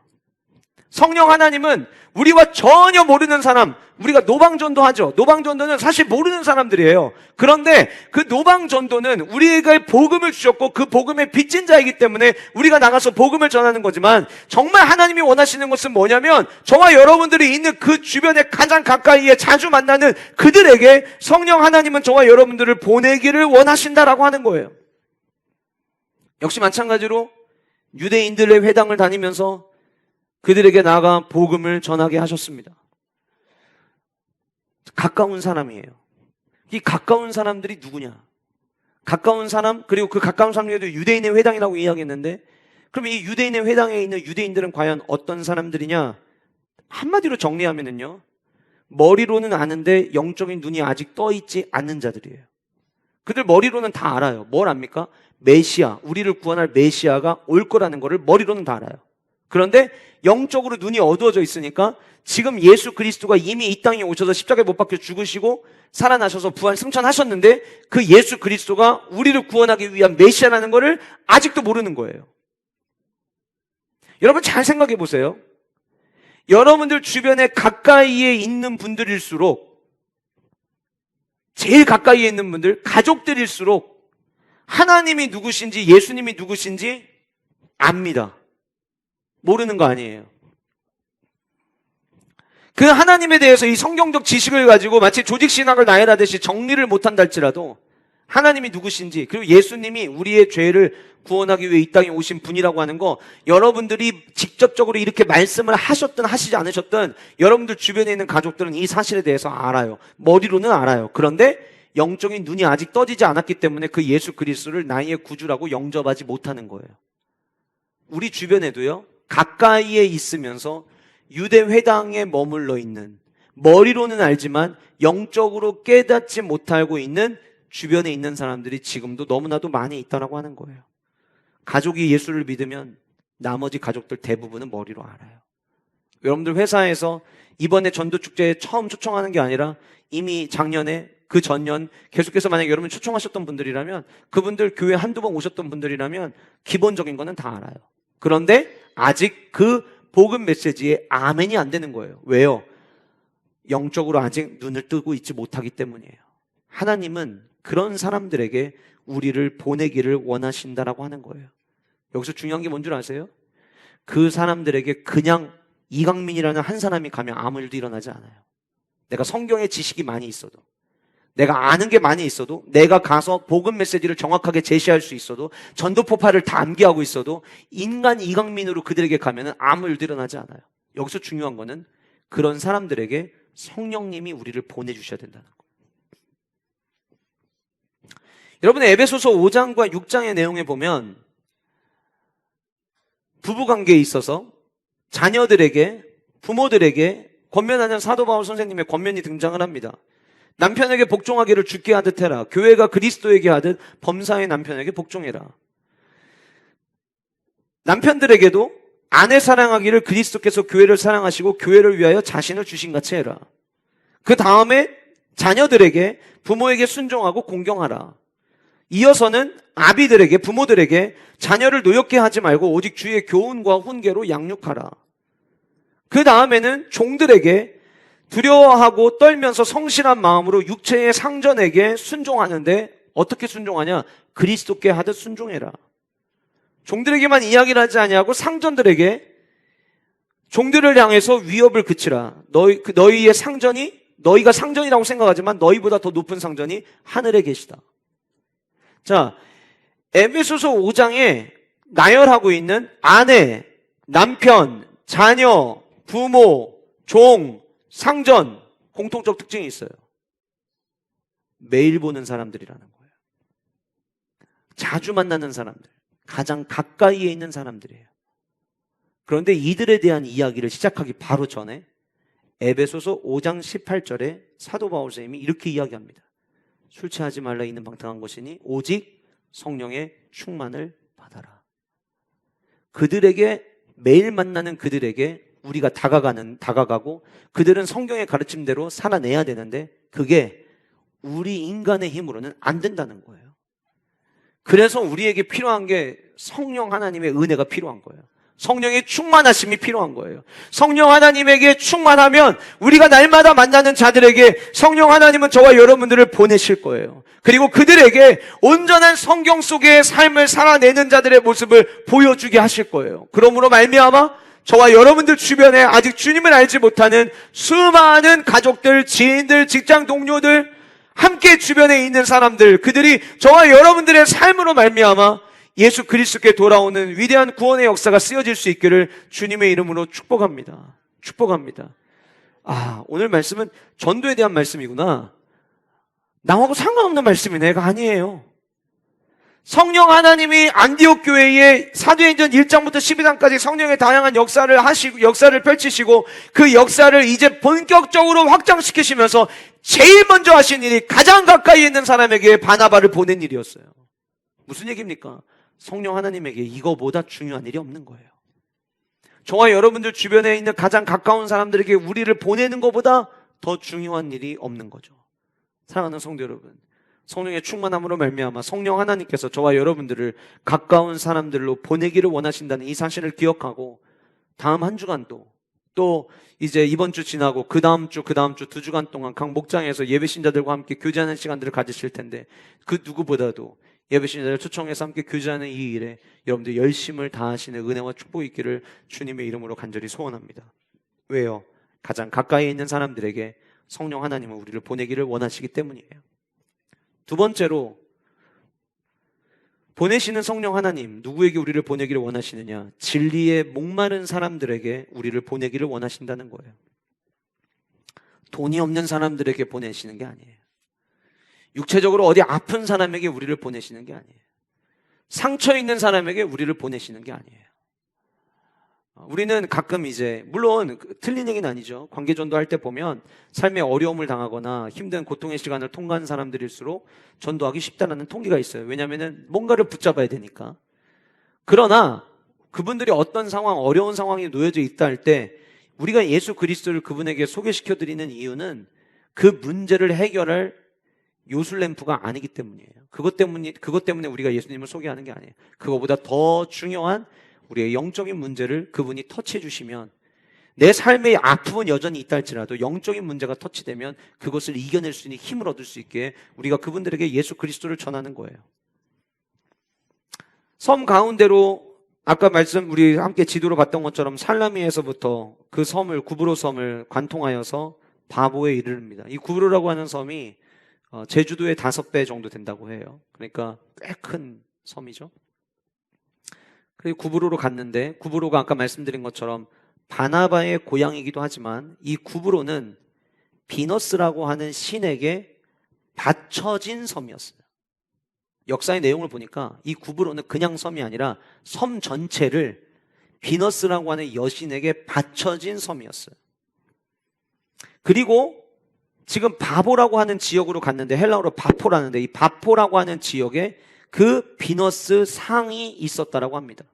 성령 하나님은 우리와 전혀 모르는 사람, 우리가 노방전도 하죠. 노방전도는 사실 모르는 사람들이에요. 그런데 그 노방전도는 우리에게 복음을 주셨고 그 복음의 빚진 자이기 때문에 우리가 나가서 복음을 전하는 거지만 정말 하나님이 원하시는 것은 뭐냐면 저와 여러분들이 있는 그 주변에 가장 가까이에 자주 만나는 그들에게 성령 하나님은 저와 여러분들을 보내기를 원하신다라고 하는 거예요. 역시 마찬가지로 유대인들의 회당을 다니면서 그들에게 나아가 복음을 전하게 하셨습니다. 가까운 사람이에요. 이 가까운 사람들이 누구냐? 가까운 사람, 그리고 그 가까운 사람에도 유대인의 회당이라고 이야기했는데 그럼 이 유대인의 회당에 있는 유대인들은 과연 어떤 사람들이냐? 한마디로 정리하면은요, 머리로는 아는데 영적인 눈이 아직 떠 있지 않는 자들이에요. 그들 머리로는 다 알아요. 뭘 압니까? 메시아, 우리를 구원할 메시아가 올 거라는 거를 머리로는 다 알아요. 그런데 영적으로 눈이 어두워져 있으니까 지금 예수 그리스도가 이미 이 땅에 오셔서 십자가에 못 박혀 죽으시고 살아나셔서 부활 승천하셨는데 그 예수 그리스도가 우리를 구원하기 위한 메시아라는 거를 아직도 모르는 거예요. 여러분 잘 생각해 보세요. 여러분들 주변에 가까이에 있는 분들일수록, 제일 가까이에 있는 분들, 가족들일수록 하나님이 누구신지 예수님이 누구신지 압니다. 모르는 거 아니에요. 그 하나님에 대해서 이 성경적 지식을 가지고 마치 조직신학을 나열하듯이 정리를 못한다 할지라도 하나님이 누구신지, 그리고 예수님이 우리의 죄를 구원하기 위해 이 땅에 오신 분이라고 하는 거, 여러분들이 직접적으로 이렇게 말씀을 하셨든 하시지 않으셨든 여러분들 주변에 있는 가족들은 이 사실에 대해서 알아요. 머리로는 알아요. 그런데 영적인 눈이 아직 떠지지 않았기 때문에 그 예수 그리스도를 나의 구주라고 영접하지 못하는 거예요. 우리 주변에도요, 가까이에 있으면서 유대 회당에 머물러 있는, 머리로는 알지만 영적으로 깨닫지 못하고 있는 주변에 있는 사람들이 지금도 너무나도 많이 있다라고 하는 거예요. 가족이 예수를 믿으면 나머지 가족들 대부분은 머리로 알아요. 여러분들 회사에서 이번에 전도축제에 처음 초청하는 게 아니라 이미 작년에, 그 전년 계속해서 만약에 여러분 초청하셨던 분들이라면, 그분들 교회 한두 번 오셨던 분들이라면 기본적인 거는 다 알아요. 그런데 아직 그 복음 메시지에 아멘이 안 되는 거예요. 왜요? 영적으로 아직 눈을 뜨고 있지 못하기 때문이에요. 하나님은 그런 사람들에게 우리를 보내기를 원하신다라고 하는 거예요. 여기서 중요한 게 뭔 줄 아세요? 그 사람들에게 그냥 이강민이라는 한 사람이 가면 아무 일도 일어나지 않아요. 내가 성경의 지식이 많이 있어도, 내가 아는 게 많이 있어도, 내가 가서 복음 메시지를 정확하게 제시할 수 있어도, 전도포파를 다 암기하고 있어도 인간 이강민으로 그들에게 가면 아무 일도 일어나지 않아요. 여기서 중요한 거는 그런 사람들에게 성령님이 우리를 보내주셔야 된다는 거예요. 여러분, 에베소서 5장과 6장의 내용에 보면 부부관계에 있어서 자녀들에게, 부모들에게 권면하는 사도 바울 선생님의 권면이 등장을 합니다. 남편에게 복종하기를 주께 하듯 해라. 교회가 그리스도에게 하듯 범사의 남편에게 복종해라. 남편들에게도 아내 사랑하기를 그리스도께서 교회를 사랑하시고 교회를 위하여 자신을 주신 같이 해라. 그 다음에 자녀들에게, 부모에게 순종하고 공경하라. 이어서는 아비들에게, 부모들에게 자녀를 노엽게 하지 말고 오직 주의 교훈과 훈계로 양육하라. 그 다음에는 종들에게 두려워하고 떨면서 성실한 마음으로 육체의 상전에게 순종하는데, 어떻게 순종하냐? 그리스도께 하듯 순종해라. 종들에게만 이야기를 하지 아니하고 상전들에게, 종들을 향해서 위협을 그치라. 너희의 상전이, 너희가 상전이라고 생각하지만 너희보다 더 높은 상전이 하늘에 계시다. 자, 에베소서 5장에 나열하고 있는 아내, 남편, 자녀, 부모, 종, 상전 공통적 특징이 있어요. 매일 보는 사람들이라는 거예요. 자주 만나는 사람들, 가장 가까이에 있는 사람들이에요. 그런데 이들에 대한 이야기를 시작하기 바로 전에 에베소서 5장 18절에 사도 바울 선생님이 이렇게 이야기합니다. 술 취하지 말라 이는 방탕한 것이니 오직 성령의 충만을 받아라. 그들에게, 매일 만나는 그들에게 우리가 다가가고 그들은 성경의 가르침대로 살아내야 되는데 그게 우리 인간의 힘으로는 안 된다는 거예요. 그래서 우리에게 필요한 게 성령 하나님의 은혜가 필요한 거예요. 성령의 충만하심이 필요한 거예요. 성령 하나님에게 충만하면 우리가 날마다 만나는 자들에게 성령 하나님은 저와 여러분들을 보내실 거예요. 그리고 그들에게 온전한 성경 속의 삶을 살아내는 자들의 모습을 보여주게 하실 거예요. 그러므로 말미암아 저와 여러분들 주변에 아직 주님을 알지 못하는 수많은 가족들, 지인들, 직장 동료들, 함께 주변에 있는 사람들, 그들이 저와 여러분들의 삶으로 말미암아 예수 그리스도께 돌아오는 위대한 구원의 역사가 쓰여질 수 있기를 주님의 이름으로 축복합니다. 축복합니다. 오늘 말씀은 전도에 대한 말씀이구나. 나하고 상관없는 말씀이네가 아니에요. 성령 하나님이 안디옥 교회에 사도행전 1장부터 12장까지 성령의 다양한 역사를 펼치시고 그 역사를 이제 본격적으로 확장시키시면서 제일 먼저 하신 일이 가장 가까이 있는 사람에게 바나바를 보낸 일이었어요. 무슨 얘기입니까? 성령 하나님에게 이거보다 중요한 일이 없는 거예요. 저와 여러분들 주변에 있는 가장 가까운 사람들에게 우리를 보내는 것보다 더 중요한 일이 없는 거죠. 사랑하는 성도 여러분, 성령의 충만함으로 말미암아 성령 하나님께서 저와 여러분들을 가까운 사람들로 보내기를 원하신다는 이 사실을 기억하고 다음 한 주간도 또 이제 이번 주 지나고 그 다음 주 2주간 동안 각 목장에서 예배신자들과 함께 교제하는 시간들을 가지실 텐데 그 누구보다도 예배신자를 초청해서 함께 교제하는 이 일에 여러분들 열심을 다하시는 은혜와 축복이 있기를 주님의 이름으로 간절히 소원합니다. 왜요? 가장 가까이 있는 사람들에게 성령 하나님은 우리를 보내기를 원하시기 때문이에요. 두 번째로, 보내시는 성령 하나님, 누구에게 우리를 보내기를 원하시느냐? 진리에 목마른 사람들에게 우리를 보내기를 원하신다는 거예요. 돈이 없는 사람들에게 보내시는 게 아니에요. 육체적으로 어디 아픈 사람에게 우리를 보내시는 게 아니에요. 상처 있는 사람에게 우리를 보내시는 게 아니에요. 우리는 가끔 이제, 물론 틀린 얘기는 아니죠. 관계전도 할 때 보면 삶의 어려움을 당하거나 힘든 고통의 시간을 통과한 사람들일수록 전도하기 쉽다는 통계가 있어요. 왜냐하면 뭔가를 붙잡아야 되니까. 그러나 그분들이 어떤 상황, 어려운 상황에 놓여져 있다 할 때 우리가 예수 그리스도를 그분에게 소개시켜드리는 이유는 그 문제를 해결할 요술램프가 아니기 때문이에요. 그것 때문에 우리가 예수님을 소개하는 게 아니에요. 그거보다 더 중요한 우리의 영적인 문제를 그분이 터치해 주시면, 내 삶의 아픔은 여전히 있다 할지라도 영적인 문제가 터치되면 그것을 이겨낼 수 있는 힘을 얻을 수 있게 우리가 그분들에게 예수 그리스도를 전하는 거예요. 섬 가운데로 아까 우리 함께 지도로 봤던 것처럼 살라미에서부터 그 섬을, 구브로 섬을 관통하여서 바보에 이르릅니다. 이 구브로라고 하는 섬이 제주도의 5배 정도 된다고 해요. 그러니까 꽤 큰 섬이죠. 그리고 구브로로 갔는데, 구브로가 아까 말씀드린 것처럼 바나바의 고향이기도 하지만 이 구브로는 비너스라고 하는 신에게 바쳐진 섬이었어요. 역사의 내용을 보니까 이 구브로는 그냥 섬이 아니라 섬 전체를 비너스라고 하는 여신에게 바쳐진 섬이었어요. 그리고 지금 바보라고 하는 지역으로 갔는데, 헬라어로 바포라는데, 이 바포라고 하는 지역에 그 비너스 상이 있었다라고 합니다.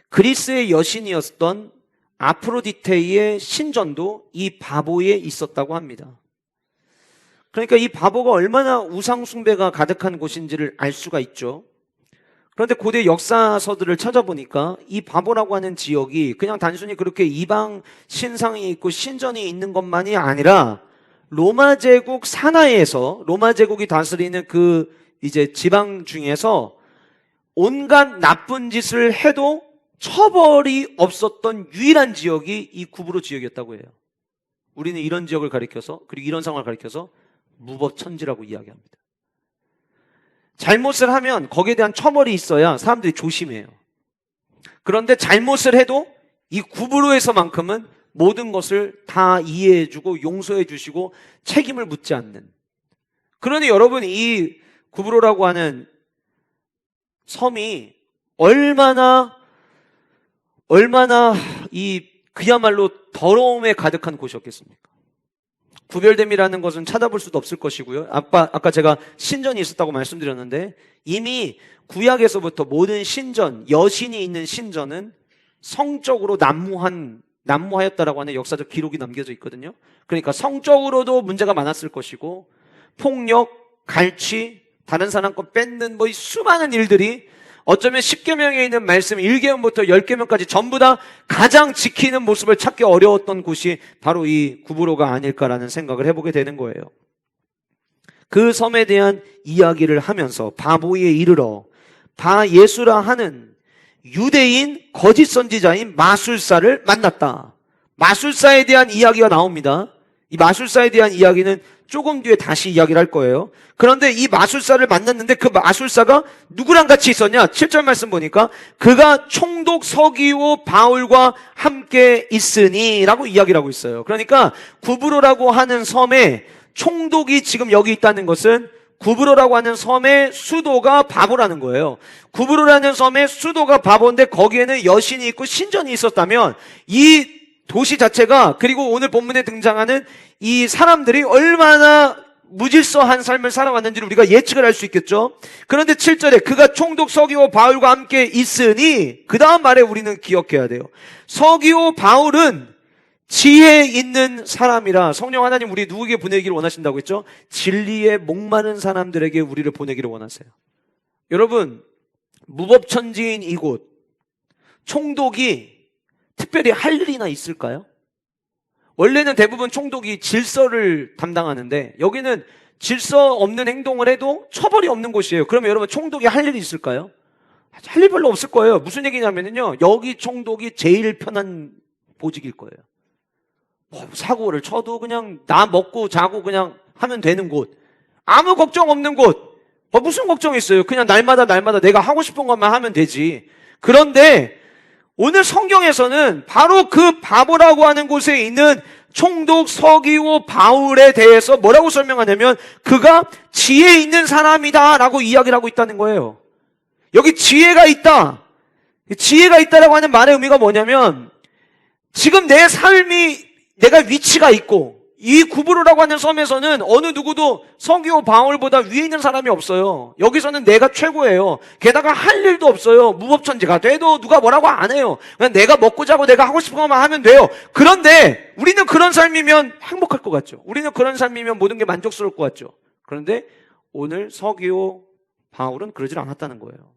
그리스의 여신이었던 아프로디테의 신전도 이 바보에 있었다고 합니다. 그러니까 이 바보가 얼마나 우상 숭배가 가득한 곳인지를 알 수가 있죠. 그런데 고대 역사서들을 찾아보니까 이 바보라고 하는 지역이 그냥 단순히 그렇게 이방 신상이 있고 신전이 있는 것만이 아니라 로마 제국 산하에서, 로마 제국이 다스리는 그 이제 지방 중에서 온갖 나쁜 짓을 해도 처벌이 없었던 유일한 지역이 이 구브로 지역이었다고 해요. 우리는 이런 지역을 가리켜서, 그리고 이런 상황을 가리켜서 무법천지라고 이야기합니다. 잘못을 하면 거기에 대한 처벌이 있어야 사람들이 조심해요. 그런데 잘못을 해도 이 구브로에서만큼은 모든 것을 다 이해해주고 용서해주시고 책임을 묻지 않는. 그러니 여러분, 이 구브로라고 하는 섬이 얼마나 그야말로 더러움에 가득한 곳이었겠습니까? 구별됨이라는 것은 찾아볼 수도 없을 것이고요. 아까 제가 신전이 있었다고 말씀드렸는데, 이미 구약에서부터 모든 신전, 여신이 있는 신전은 성적으로 난무하였다라고 하는 역사적 기록이 남겨져 있거든요. 그러니까 성적으로도 문제가 많았을 것이고, 폭력, 갈취, 다른 사람 거 뺏는 이 수많은 일들이 어쩌면 10계명에 있는 말씀 1계명부터 10계명까지 전부 다 가장 지키는 모습을 찾기 어려웠던 곳이 바로 이 구브로가 아닐까라는 생각을 해보게 되는 거예요. 그 섬에 대한 이야기를 하면서 바보이에 이르러 바예수라 하는 유대인 거짓 선지자인 마술사를 만났다. 마술사에 대한 이야기가 나옵니다. 이 마술사에 대한 이야기는 조금 뒤에 다시 이야기를 할 거예요. 그런데 이 마술사를 만났는데 그 마술사가 누구랑 같이 있었냐? 7절 말씀 보니까 그가 총독 서기오 바울과 함께 있으니 라고 이야기를 하고 있어요. 그러니까 구브로라고 하는 섬에 총독이 지금 여기 있다는 것은 구브로라고 하는 섬의 수도가 바보라는 거예요. 구브로라는 섬의 수도가 바보인데 거기에는 여신이 있고 신전이 있었다면 이 도시 자체가, 그리고 오늘 본문에 등장하는 이 사람들이 얼마나 무질서한 삶을 살아왔는지를 우리가 예측을 할 수 있겠죠. 그런데 7절에 그가 총독 서기오 바울과 함께 있으니, 그 다음 말에 우리는 기억해야 돼요. 서기오 바울은 지혜 있는 사람이라. 성령 하나님 우리 누구에게 보내기를 원하신다고 했죠? 진리에 목마른 사람들에게 우리를 보내기를 원하세요. 여러분, 무법천지인 이곳 총독이 특별히 할 일이나 있을까요? 원래는 대부분 총독이 질서를 담당하는데 여기는 질서 없는 행동을 해도 처벌이 없는 곳이에요. 그러면 여러분, 총독이 할 일이 있을까요? 할 일 별로 없을 거예요. 무슨 얘기냐면요, 여기 총독이 제일 편한 보직일 거예요. 사고를 쳐도 그냥 나 먹고 자고 그냥 하면 되는 곳, 아무 걱정 없는 곳. 무슨 걱정이 있어요? 그냥 날마다 내가 하고 싶은 것만 하면 되지. 그런데 오늘 성경에서는 바로 그 바보라고 하는 곳에 있는 총독 서기오 바울에 대해서 뭐라고 설명하냐면 그가 지혜 있는 사람이다 라고 이야기를 하고 있다는 거예요. 여기 지혜가 있다. 지혜가 있다라고 하는 말의 의미가 뭐냐면, 지금 내 삶이, 내가 위치가 있고, 이 구브로라고 하는 섬에서는 어느 누구도 서기오 바울보다 위에 있는 사람이 없어요. 여기서는 내가 최고예요. 게다가 할 일도 없어요. 무법천지가 돼도 누가 뭐라고 안 해요. 그냥 내가 먹고 자고 내가 하고 싶은 것만 하면 돼요. 그런데 우리는 그런 삶이면 행복할 것 같죠. 우리는 그런 삶이면 모든 게 만족스러울 것 같죠. 그런데 오늘 서기오 바울은 그러질 않았다는 거예요.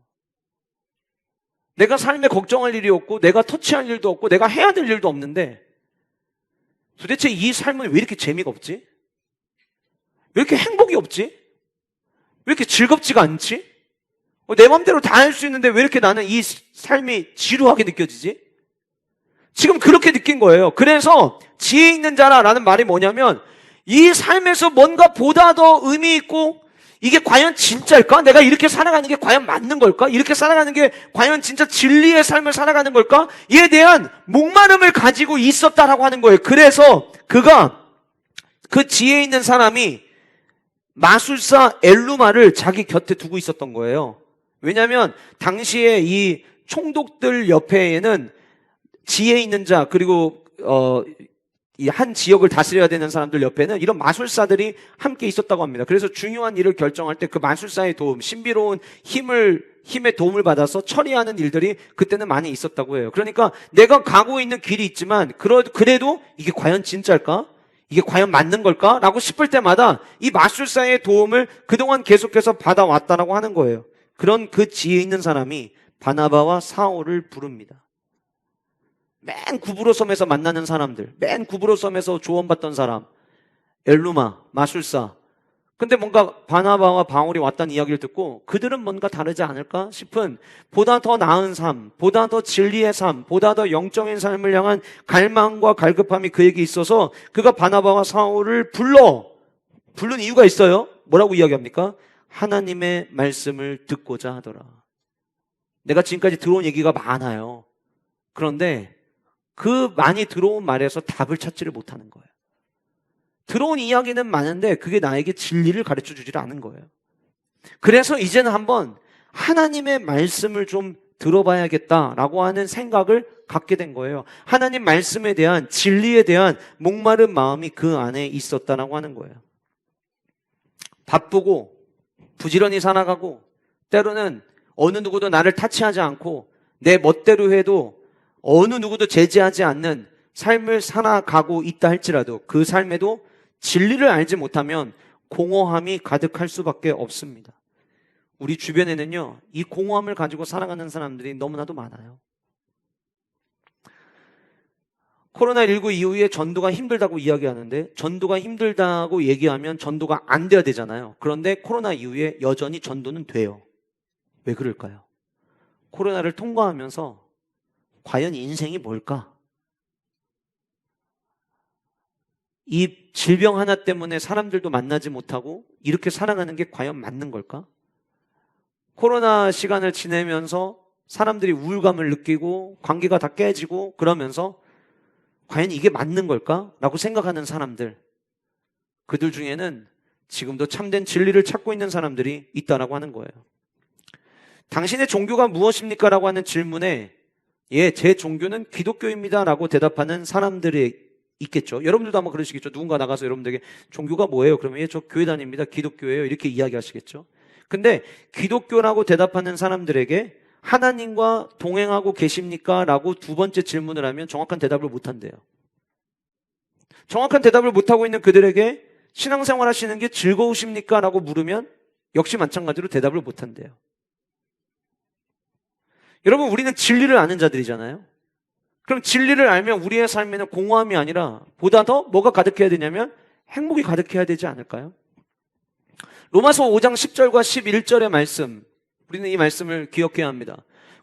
내가 삶에 걱정할 일이 없고, 내가 터치할 일도 없고, 내가 해야 될 일도 없는데 도대체 이 삶은 왜 이렇게 재미가 없지? 왜 이렇게 행복이 없지? 왜 이렇게 즐겁지가 않지? 내 맘대로 다 할 수 있는데 왜 이렇게 나는 이 삶이 지루하게 느껴지지? 지금 그렇게 느낀 거예요. 그래서 지혜 있는 자라라는 말이 뭐냐면, 이 삶에서 뭔가 보다 더 의미 있고, 이게 과연 진짜일까? 내가 이렇게 살아가는 게 과연 맞는 걸까? 이렇게 살아가는 게 과연 진짜 진리의 삶을 살아가는 걸까? 이에 대한 목마름을 가지고 있었다라고 하는 거예요. 그래서 그 지혜 있는 사람이 마술사 엘루마를 자기 곁에 두고 있었던 거예요. 왜냐하면 당시에 이 총독들 옆에는 지혜 있는 자, 그리고 이 한 지역을 다스려야 되는 사람들 옆에는 이런 마술사들이 함께 있었다고 합니다. 그래서 중요한 일을 결정할 때 그 마술사의 도움, 신비로운 힘의 도움을 받아서 처리하는 일들이 그때는 많이 있었다고 해요. 그러니까 내가 가고 있는 길이 있지만 그래도 이게 과연 진짜일까? 이게 과연 맞는 걸까? 라고 싶을 때마다 이 마술사의 도움을 그동안 계속해서 받아왔다라고 하는 거예요. 그런 그 지혜 있는 사람이 바나바와 사울을 부릅니다. 맨 구브로 섬에서 만나는 사람들, 맨 구브로 섬에서 조언받던 사람, 엘루마, 마술사. 근데 뭔가 바나바와 바울이 왔다는 이야기를 듣고 그들은 뭔가 다르지 않을까 싶은, 보다 더 나은 삶, 보다 더 진리의 삶, 보다 더 영적인 삶을 향한 갈망과 갈급함이 그에게 있어서 그가 바나바와 사울을 부른 이유가 있어요. 뭐라고 이야기합니까? 하나님의 말씀을 듣고자 하더라. 내가 지금까지 들어온 얘기가 많아요. 그런데 그 많이 들어온 말에서 답을 찾지를 못하는 거예요. 들어온 이야기는 많은데 그게 나에게 진리를 가르쳐 주지를 않은 거예요. 그래서 이제는 한번 하나님의 말씀을 좀 들어봐야겠다라고 하는 생각을 갖게 된 거예요. 하나님 말씀에 대한, 진리에 대한 목마른 마음이 그 안에 있었다라고 하는 거예요. 바쁘고 부지런히 살아가고 때로는 어느 누구도 나를 타치하지 않고 내 멋대로 해도 어느 누구도 제지하지 않는 삶을 살아가고 있다 할지라도 그 삶에도 진리를 알지 못하면 공허함이 가득할 수밖에 없습니다. 우리 주변에는요, 이 공허함을 가지고 살아가는 사람들이 너무나도 많아요. 코로나19 이후에 전도가 힘들다고 이야기하는데 전도가 힘들다고 얘기하면 전도가 안 돼야 되잖아요. 그런데 코로나 이후에 여전히 전도는 돼요. 왜 그럴까요? 코로나를 통과하면서 과연 인생이 뭘까? 이 질병 하나 때문에 사람들도 만나지 못하고 이렇게 살아가는 게 과연 맞는 걸까? 코로나 시간을 지내면서 사람들이 우울감을 느끼고 관계가 다 깨지고 그러면서 과연 이게 맞는 걸까? 라고 생각하는 사람들, 그들 중에는 지금도 참된 진리를 찾고 있는 사람들이 있다라고 하는 거예요. 당신의 종교가 무엇입니까? 라고 하는 질문에 예, 제 종교는 기독교입니다 라고 대답하는 사람들이 있겠죠. 여러분들도 아마 그러시겠죠. 누군가 나가서 여러분들에게 종교가 뭐예요? 그러면 예, 저 교회 다닙니다. 기독교예요. 이렇게 이야기하시겠죠. 근데 기독교라고 대답하는 사람들에게 하나님과 동행하고 계십니까? 라고 두 번째 질문을 하면 정확한 대답을 못한대요. 정확한 대답을 못하고 있는 그들에게 신앙생활 하시는 게 즐거우십니까? 라고 물으면 역시 마찬가지로 대답을 못한대요. 여러분, 우리는 진리를 아는 자들이잖아요. 그럼 진리를 알면 우리의 삶에는 공허함이 아니라 보다 더 뭐가 가득해야 되냐면 행복이 가득해야 되지 않을까요? 로마서 5장 10절과 11절의 말씀, 우리는 이 말씀을 기억해야 합니다.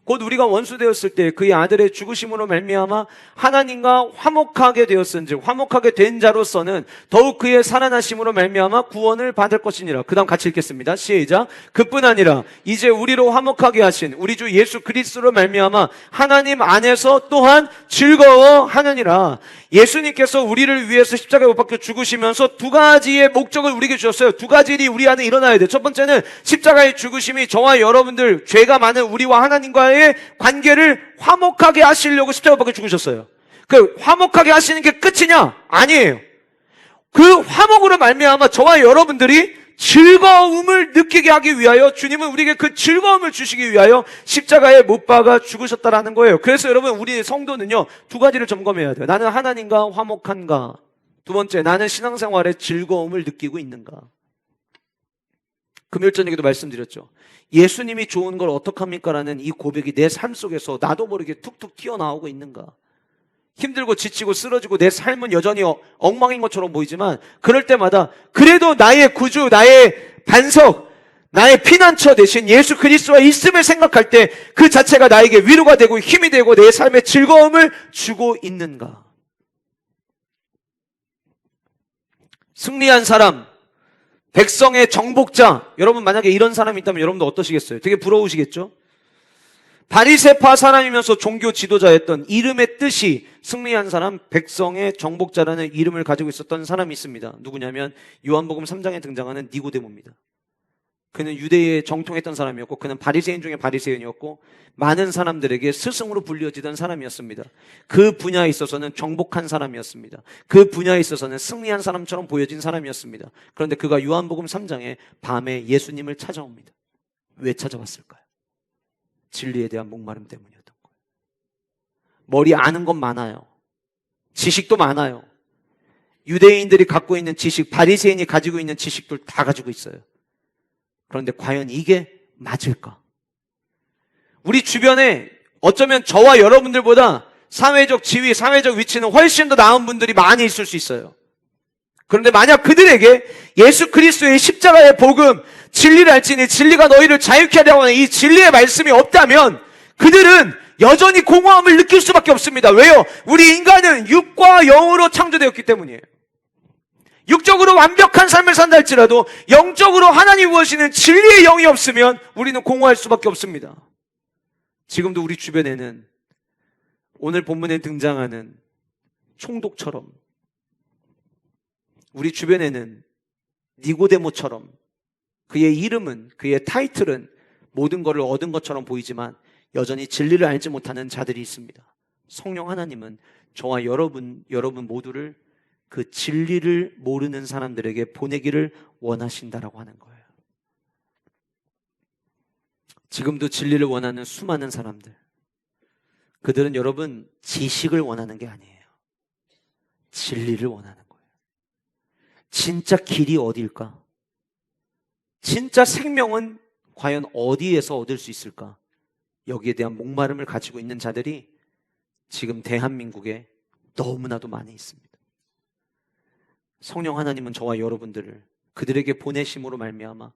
곧 우리가 원수 되었을 때 그의 아들의 죽으심으로 말미암아 하나님과 화목하게 되었은즉 화목하게 된 자로서는 더욱 그의 살아나심으로 말미암아 구원을 받을 것이니라. 그 다음 같이 읽겠습니다. 시작. 그뿐 아니라 이제 우리로 화목하게 하신 우리 주 예수 그리스도로 말미암아 하나님 안에서 또한 즐거워하느니라. 예수님께서 우리를 위해서 십자가에 못 박혀 죽으시면서 두 가지의 목적을 우리에게 주셨어요. 두 가지 일이 우리 안에 일어나야 돼요. 첫 번째는 십자가의 죽으심이 저와 여러분들 죄가 많은 우리와 하나님과의 관계를 화목하게 하시려고 십자가에 못 박혀 죽으셨어요. 그 화목하게 하시는 게 끝이냐? 아니에요. 그 화목으로 말미암아 저와 여러분들이 즐거움을 느끼게 하기 위하여 주님은 우리에게 그 즐거움을 주시기 위하여 십자가에 못 박아 죽으셨다라는 거예요. 그래서 여러분, 우리 성도는요, 두 가지를 점검해야 돼요. 나는 하나님과 화목한가? 두 번째, 나는 신앙생활에 즐거움을 느끼고 있는가? 금요일 저녁에도 말씀드렸죠. 예수님이 좋은 걸 어떡합니까? 라는 이 고백이 내 삶 속에서 나도 모르게 툭툭 튀어나오고 있는가? 힘들고 지치고 쓰러지고 내 삶은 여전히 엉망인 것처럼 보이지만 그럴 때마다 그래도 나의 구주, 나의 반석, 나의 피난처 대신 예수 그리스도가 있음을 생각할 때 그 자체가 나에게 위로가 되고 힘이 되고 내 삶에 즐거움을 주고 있는가? 승리한 사람, 백성의 정복자, 여러분 만약에 이런 사람이 있다면 여러분도 어떠시겠어요? 되게 부러우시겠죠? 바리새파 사람이면서 종교 지도자였던, 이름의 뜻이 승리한 사람, 백성의 정복자라는 이름을 가지고 있었던 사람이 있습니다. 누구냐면 요한복음 3장에 등장하는 니고데모입니다. 그는 유대에 정통했던 사람이었고 그는 바리새인 중에 바리새인이었고 많은 사람들에게 스승으로 불려지던 사람이었습니다. 그 분야에 있어서는 정복한 사람이었습니다. 그 분야에 있어서는 승리한 사람처럼 보여진 사람이었습니다. 그런데 그가 요한복음 3장에 밤에 예수님을 찾아옵니다. 왜 찾아왔을까요? 진리에 대한 목마름 때문이었던 거예요. 머리 아는 건 많아요. 지식도 많아요. 유대인들이 갖고 있는 지식, 바리새인이 가지고 있는 지식들 다 가지고 있어요. 그런데 과연 이게 맞을까? 우리 주변에 어쩌면 저와 여러분들보다 사회적 지위, 사회적 위치는 훨씬 더 나은 분들이 많이 있을 수 있어요. 그런데 만약 그들에게 예수 그리스도의 십자가의 복음, 진리를 알지니 진리가 너희를 자유케 하려고 하는 이 진리의 말씀이 없다면 그들은 여전히 공허함을 느낄 수밖에 없습니다. 왜요? 우리 인간은 육과 영으로 창조되었기 때문이에요. 육적으로 완벽한 삶을 산다 할지라도 영적으로 하나님이 부으시는 진리의 영이 없으면 우리는 공허할 수밖에 없습니다. 지금도 우리 주변에는 오늘 본문에 등장하는 총독처럼 우리 주변에는 니고데모처럼 그의 이름은, 그의 타이틀은 모든 것을 얻은 것처럼 보이지만 여전히 진리를 알지 못하는 자들이 있습니다. 성령 하나님은 저와 여러분 모두를 그 진리를 모르는 사람들에게 보내기를 원하신다라고 하는 거예요. 지금도 진리를 원하는 수많은 사람들, 그들은 여러분 지식을 원하는 게 아니에요. 진리를 원하는 거예요. 진짜 길이 어디일까? 진짜 생명은 과연 어디에서 얻을 수 있을까? 여기에 대한 목마름을 가지고 있는 자들이 지금 대한민국에 너무나도 많이 있습니다. 성령 하나님은 저와 여러분들을 그들에게 보내심으로 말미암아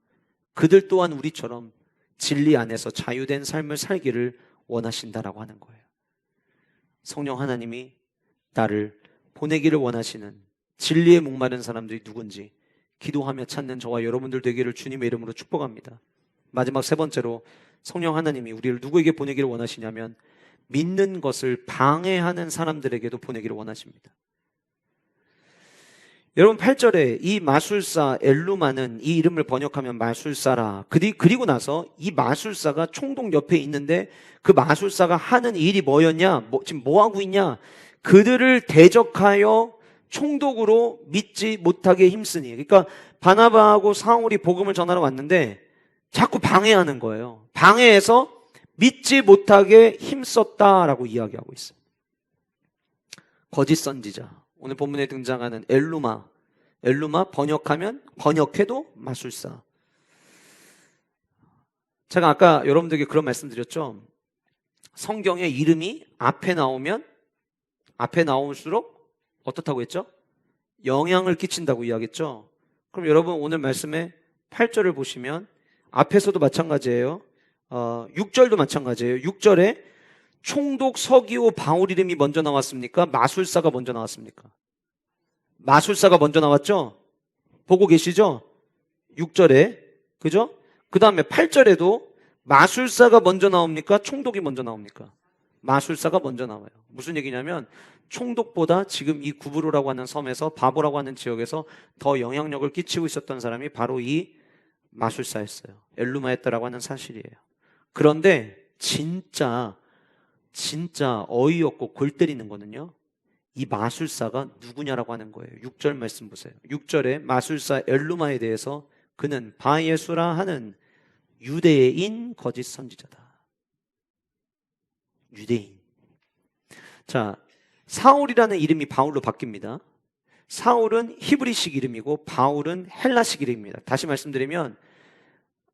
그들 또한 우리처럼 진리 안에서 자유된 삶을 살기를 원하신다라고 하는 거예요. 성령 하나님이 나를 보내기를 원하시는 진리에 목마른 사람들이 누군지 기도하며 찾는 저와 여러분들 되기를 주님의 이름으로 축복합니다. 마지막 세 번째로 성령 하나님이 우리를 누구에게 보내기를 원하시냐면 믿는 것을 방해하는 사람들에게도 보내기를 원하십니다. 여러분 8절에 이 마술사 엘루마는 이 이름을 번역하면 마술사라. 그리고 나서 이 마술사가 총독 옆에 있는데 그 마술사가 하는 일이 뭐였냐? 지금 뭐 하고 있냐? 그들을 대적하여 총독으로 믿지 못하게 힘쓰니. 그러니까 바나바하고 사울이 복음을 전하러 왔는데 자꾸 방해하는 거예요. 방해해서 믿지 못하게 힘썼다라고 이야기하고 있어요. 거짓 선지자. 오늘 본문에 등장하는 엘루마 번역해도 마술사. 제가 아까 여러분들에게 그런 말씀드렸죠. 성경의 이름이 앞에 나올수록 어떻다고 했죠? 영향을 끼친다고 이야기했죠. 그럼 여러분 오늘 말씀에 8절을 보시면 앞에서도 마찬가지예요. 6절도 마찬가지예요. 6절에 총독 서기오 바울 이름이 먼저 나왔습니까? 마술사가 먼저 나왔습니까? 마술사가 먼저 나왔죠? 보고 계시죠? 6절에. 그죠? 그 다음에 8절에도 마술사가 먼저 나옵니까? 총독이 먼저 나옵니까? 마술사가 먼저 나와요. 무슨 얘기냐면 총독보다 지금 이 구브로라고 하는 섬에서 바보라고 하는 지역에서 더 영향력을 끼치고 있었던 사람이 바로 이 마술사였어요. 엘루마였다라고 하는 사실이에요. 그런데 진짜 어이없고 골 때리는 거는요, 이 마술사가 누구냐라고 하는 거예요. 6절 말씀 보세요. 6절에 마술사 엘루마에 대해서 그는 바예수라 하는 유대인 거짓 선지자다. 유대인. 자, 사울이라는 이름이 바울로 바뀝니다. 사울은 히브리식 이름이고 바울은 헬라식 이름입니다. 다시 말씀드리면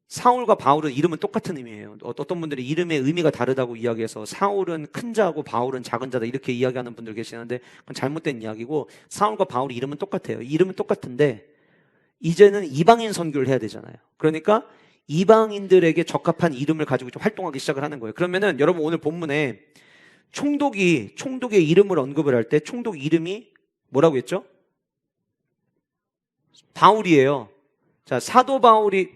사울과 바울은 이름은 똑같은 의미예요. 어떤 분들이 이름의 의미가 다르다고 이야기해서 사울은 큰 자고 바울은 작은 자다 이렇게 이야기하는 분들 계시는데 그건 잘못된 이야기고, 사울과 바울이 이름은 똑같아요. 이름은 똑같은데 이제는 이방인 선교를 해야 되잖아요. 그러니까 이방인들에게 적합한 이름을 가지고 좀 활동하기 시작을 하는 거예요. 그러면은 여러분 오늘 본문에 총독의 이름을 언급을 할 때 총독 이름이 뭐라고 했죠? 바울이에요. 자, 사도 바울이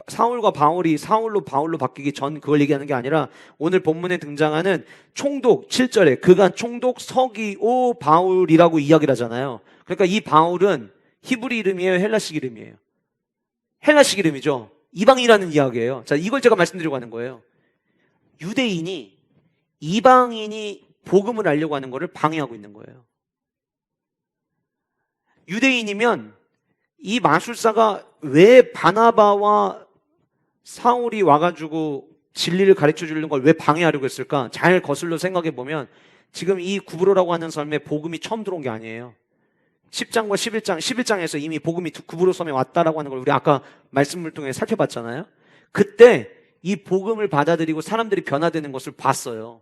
사울과 바울이 사울로 바울로 바뀌기 전 그걸 얘기하는 게 아니라 오늘 본문에 등장하는 총독 7절에 그가 총독 서기오 바울이라고 이야기를 하잖아요. 그러니까 이 바울은 히브리 이름이에요? 헬라식 이름이에요? 헬라식 이름이죠. 이방인이라는 이야기예요. 자, 이걸 제가 말씀드리려고 하는 거예요. 이방인이 복음을 알려고 하는 것을 방해하고 있는 거예요. 유대인이면 이 마술사가 왜 바나바와 사울이 와가지고 진리를 가르쳐 주는 걸 왜 방해하려고 했을까? 잘 거슬러 생각해 보면 지금 이 구브로라고 하는 섬에 복음이 처음 들어온 게 아니에요. 10장과 11장에서 이미 복음이 구브로 섬에 왔다라고 하는 걸 우리 아까 말씀을 통해 살펴봤잖아요. 그때 이 복음을 받아들이고 사람들이 변화되는 것을 봤어요.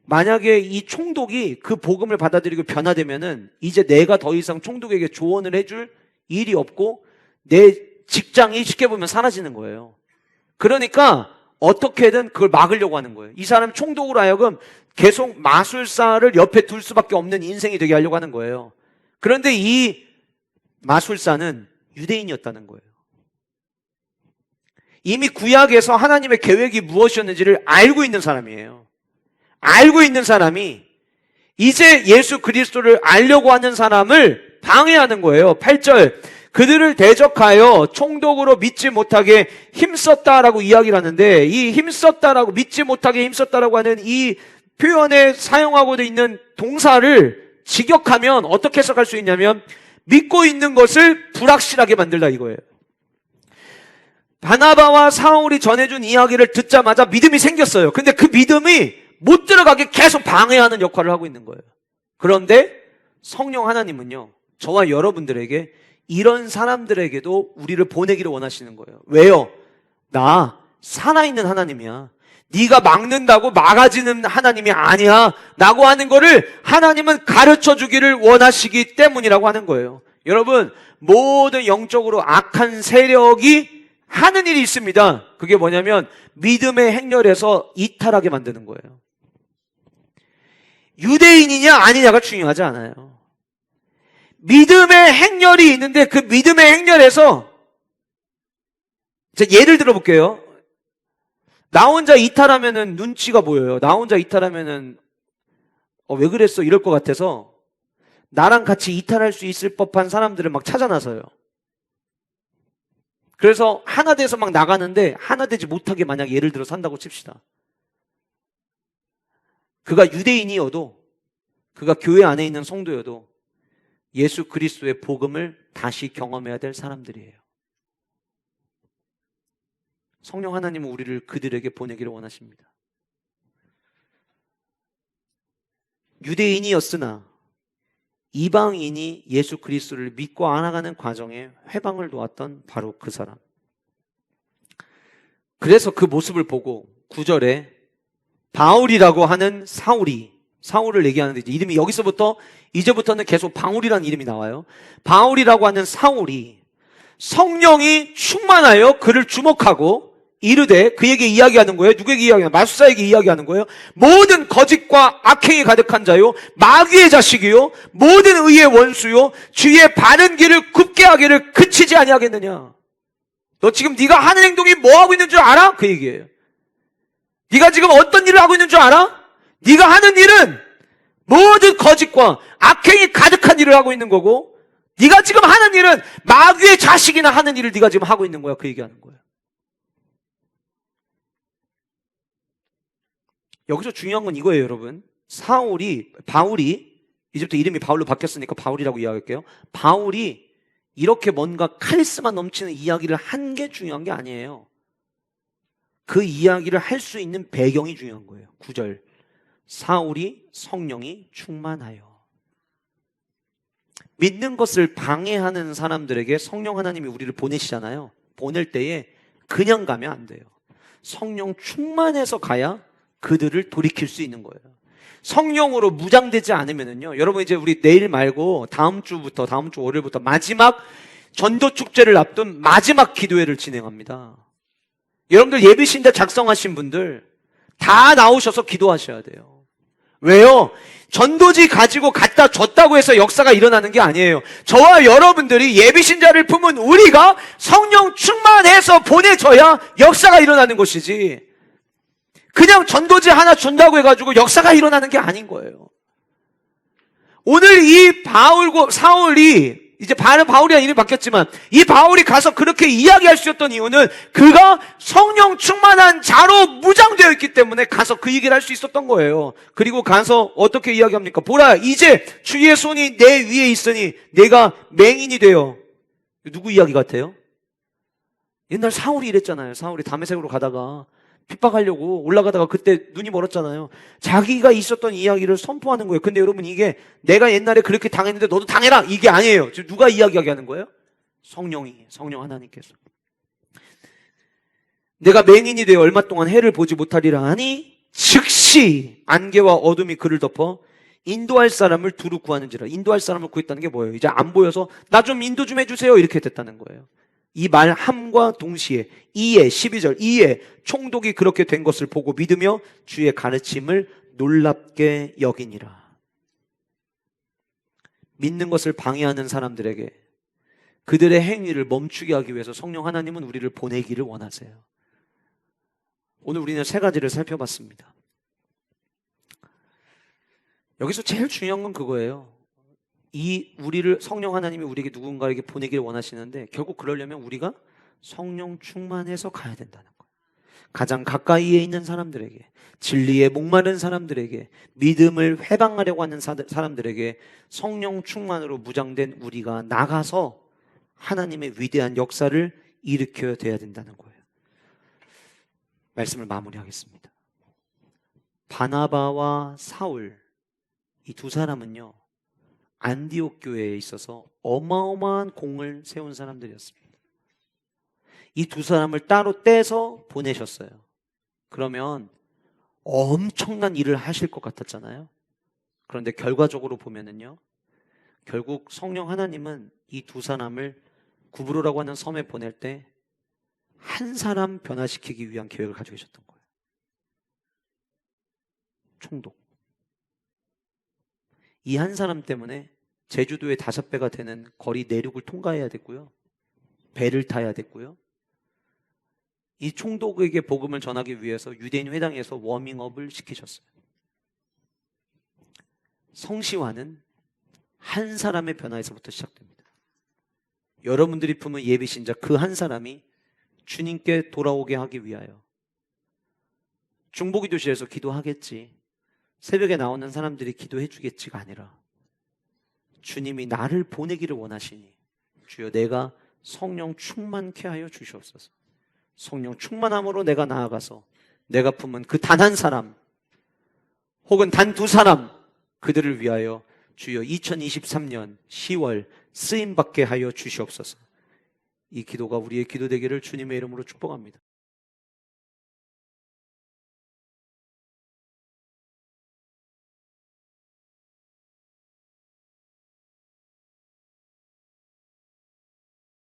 만약에 이 총독이 그 복음을 받아들이고 변화되면은 이제 내가 더 이상 총독에게 조언을 해줄 일이 없고 내 직장이 쉽게 보면 사라지는 거예요. 그러니까 어떻게든 그걸 막으려고 하는 거예요. 이 사람 총독으로 하여금 계속 마술사를 옆에 둘 수밖에 없는 인생이 되게 하려고 하는 거예요. 그런데 이 마술사는 유대인이었다는 거예요. 이미 구약에서 하나님의 계획이 무엇이었는지를 알고 있는 사람이에요. 알고 있는 사람이 이제 예수 그리스도를 알려고 하는 사람을 방해하는 거예요. 8절, 그들을 대적하여 총독으로 믿지 못하게 힘썼다라고 이야기를 하는데, 이 힘썼다라고, 믿지 못하게 힘썼다라고 하는 이 표현에 사용하고 있는 동사를 직역하면 어떻게 해석할 수 있냐면, 믿고 있는 것을 불확실하게 만들다 이거예요. 바나바와 사울이 전해준 이야기를 듣자마자 믿음이 생겼어요. 근데 그 믿음이 못 들어가게 계속 방해하는 역할을 하고 있는 거예요. 그런데 성령 하나님은요, 저와 여러분들에게, 이런 사람들에게도 우리를 보내기를 원하시는 거예요. 왜요? 나 살아있는 하나님이야. 네가 막는다고 막아지는 하나님이 아니야 라고 하는 거를 하나님은 가르쳐 주기를 원하시기 때문이라고 하는 거예요. 여러분, 모든 영적으로 악한 세력이 하는 일이 있습니다. 그게 뭐냐면 믿음의 행렬에서 이탈하게 만드는 거예요. 유대인이냐 아니냐가 중요하지 않아요. 믿음의 행렬이 있는데 그 믿음의 행렬에서, 예를 들어 볼게요. 나 혼자 이탈하면은 눈치가 보여요. 나 혼자 이탈하면은 왜 그랬어 이럴 것 같아서 나랑 같이 이탈할 수 있을 법한 사람들을 막 찾아 나서요. 그래서 하나 돼서 막 나가는데 하나 되지 못하게 만약 예를 들어서 한다고 칩시다. 그가 유대인이어도, 그가 교회 안에 있는 성도여도 예수 그리스도의 복음을 다시 경험해야 될 사람들이에요. 성령 하나님은 우리를 그들에게 보내기를 원하십니다. 유대인이었으나 이방인이 예수 그리스도를 믿고 알아가는 과정에 회방을 놓았던 바로 그 사람. 그래서 그 모습을 보고 9절에 바울이라고 하는 사울을 얘기하는데, 이름이 여기서부터 이제부터는 계속 바울이라는 이름이 나와요. 바울이라고 하는 사울이 성령이 충만하여 그를 주목하고 이르되, 그에게 이야기하는 거예요. 누구에게 이야기하는 거예요? 마술사에게 이야기하는 거예요. 모든 거짓과 악행이 가득한 자요, 마귀의 자식이요, 모든 의의 원수요, 주의 바른 길을 굽게 하기를 그치지 아니하겠느냐. 너 지금 네가 하는 행동이 뭐 하고 있는 줄 알아? 그 얘기예요. 네가 지금 어떤 일을 하고 있는 줄 알아? 네가 하는 일은 모든 거짓과 악행이 가득한 일을 하고 있는 거고, 네가 지금 하는 일은 마귀의 자식이나 하는 일을 네가 지금 하고 있는 거야. 그 얘기하는 거예요. 여기서 중요한 건 이거예요, 여러분. 바울이, 이제부터 이름이 바울로 바뀌었으니까 바울이라고 이야기할게요. 바울이 이렇게 뭔가 카리스마 넘치는 이야기를 한 게 중요한 게 아니에요. 그 이야기를 할 수 있는 배경이 중요한 거예요. 9절. 사울이 성령이 충만하여. 믿는 것을 방해하는 사람들에게 성령 하나님이 우리를 보내시잖아요. 보낼 때에 그냥 가면 안 돼요. 성령 충만해서 가야 그들을 돌이킬 수 있는 거예요. 성령으로 무장되지 않으면은요, 여러분 이제 우리 내일 말고 다음 주 월요일부터 마지막 전도 축제를 앞둔 마지막 기도회를 진행합니다. 여러분들 예비신자 작성하신 분들 다 나오셔서 기도하셔야 돼요. 왜요? 전도지 가지고 갖다 줬다고 해서 역사가 일어나는 게 아니에요. 저와 여러분들이 예비신자를 품은 우리가 성령 충만해서 보내줘야 역사가 일어나는 것이지, 그냥 전도지 하나 준다고 해가지고 역사가 일어나는 게 아닌 거예요. 오늘 이 사울이, 이제 바울이라는 이름이 바뀌었지만, 이 바울이 가서 그렇게 이야기할 수 있었던 이유는 그가 성령 충만한 자로 무장되어 있기 때문에 가서 그 얘기를 할 수 있었던 거예요. 그리고 가서 어떻게 이야기합니까? 보라, 이제 주의 손이 내 위에 있으니 내가 맹인이 되어. 누구 이야기 같아요? 옛날 사울이 이랬잖아요. 사울이 다메섹으로 가다가 핍박하려고 올라가다가 그때 눈이 멀었잖아요. 자기가 있었던 이야기를 선포하는 거예요. 근데 여러분, 이게 내가 옛날에 그렇게 당했는데 너도 당해라, 이게 아니에요. 지금 누가 이야기하게 하는 거예요? 성령 하나님께서. 내가 맹인이 되어 얼마 동안 해를 보지 못하리라 하니 즉시 안개와 어둠이 그를 덮어 인도할 사람을 두루 구하는지라. 인도할 사람을 구했다는 게 뭐예요? 이제 안 보여서 나 좀 인도 좀 해주세요, 이렇게 됐다는 거예요. 이 말함과 동시에 12절 이에 총독이 그렇게 된 것을 보고 믿으며 주의 가르침을 놀랍게 여기니라. 믿는 것을 방해하는 사람들에게 그들의 행위를 멈추게 하기 위해서 성령 하나님은 우리를 보내기를 원하세요. 오늘 우리는 세 가지를 살펴봤습니다. 여기서 제일 중요한 건 그거예요. 이 우리를 성령 하나님이 우리에게 누군가에게 보내기를 원하시는데 결국 그러려면 우리가 성령 충만해서 가야 된다는 거예요. 가장 가까이에 있는 사람들에게, 진리에 목마른 사람들에게, 믿음을 회방하려고 하는 사람들에게 성령 충만으로 무장된 우리가 나가서 하나님의 위대한 역사를 일으켜야 돼야 된다는 거예요. 말씀을 마무리하겠습니다. 바나바와 사울, 이 두 사람은요, 안디옥 교회에 있어서 어마어마한 공을 세운 사람들이었습니다. 이 두 사람을 따로 떼서 보내셨어요. 그러면 엄청난 일을 하실 것 같았잖아요. 그런데 결과적으로 보면은요, 결국 성령 하나님은 이 두 사람을 구브로라고 하는 섬에 보낼 때 한 사람 변화시키기 위한 계획을 가지고 계셨던 거예요. 총독. 이 한 사람 때문에 제주도의 5배가 되는 거리 내륙을 통과해야 됐고요. 배를 타야 됐고요. 이 총독에게 복음을 전하기 위해서 유대인 회당에서 워밍업을 시키셨어요. 성시화는 한 사람의 변화에서부터 시작됩니다. 여러분들이 품은 예비 신자 그 한 사람이 주님께 돌아오게 하기 위하여 중보기도실에서 기도하겠지, 새벽에 나오는 사람들이 기도해 주겠지가 아니라 주님이 나를 보내기를 원하시니 주여 내가 성령 충만케 하여 주시옵소서. 성령 충만함으로 내가 나아가서 내가 품은 그 단 한 사람 혹은 단 두 사람, 그들을 위하여 주여 2023년 10월 쓰임받게 하여 주시옵소서. 이 기도가 우리의 기도 되기를 주님의 이름으로 축복합니다.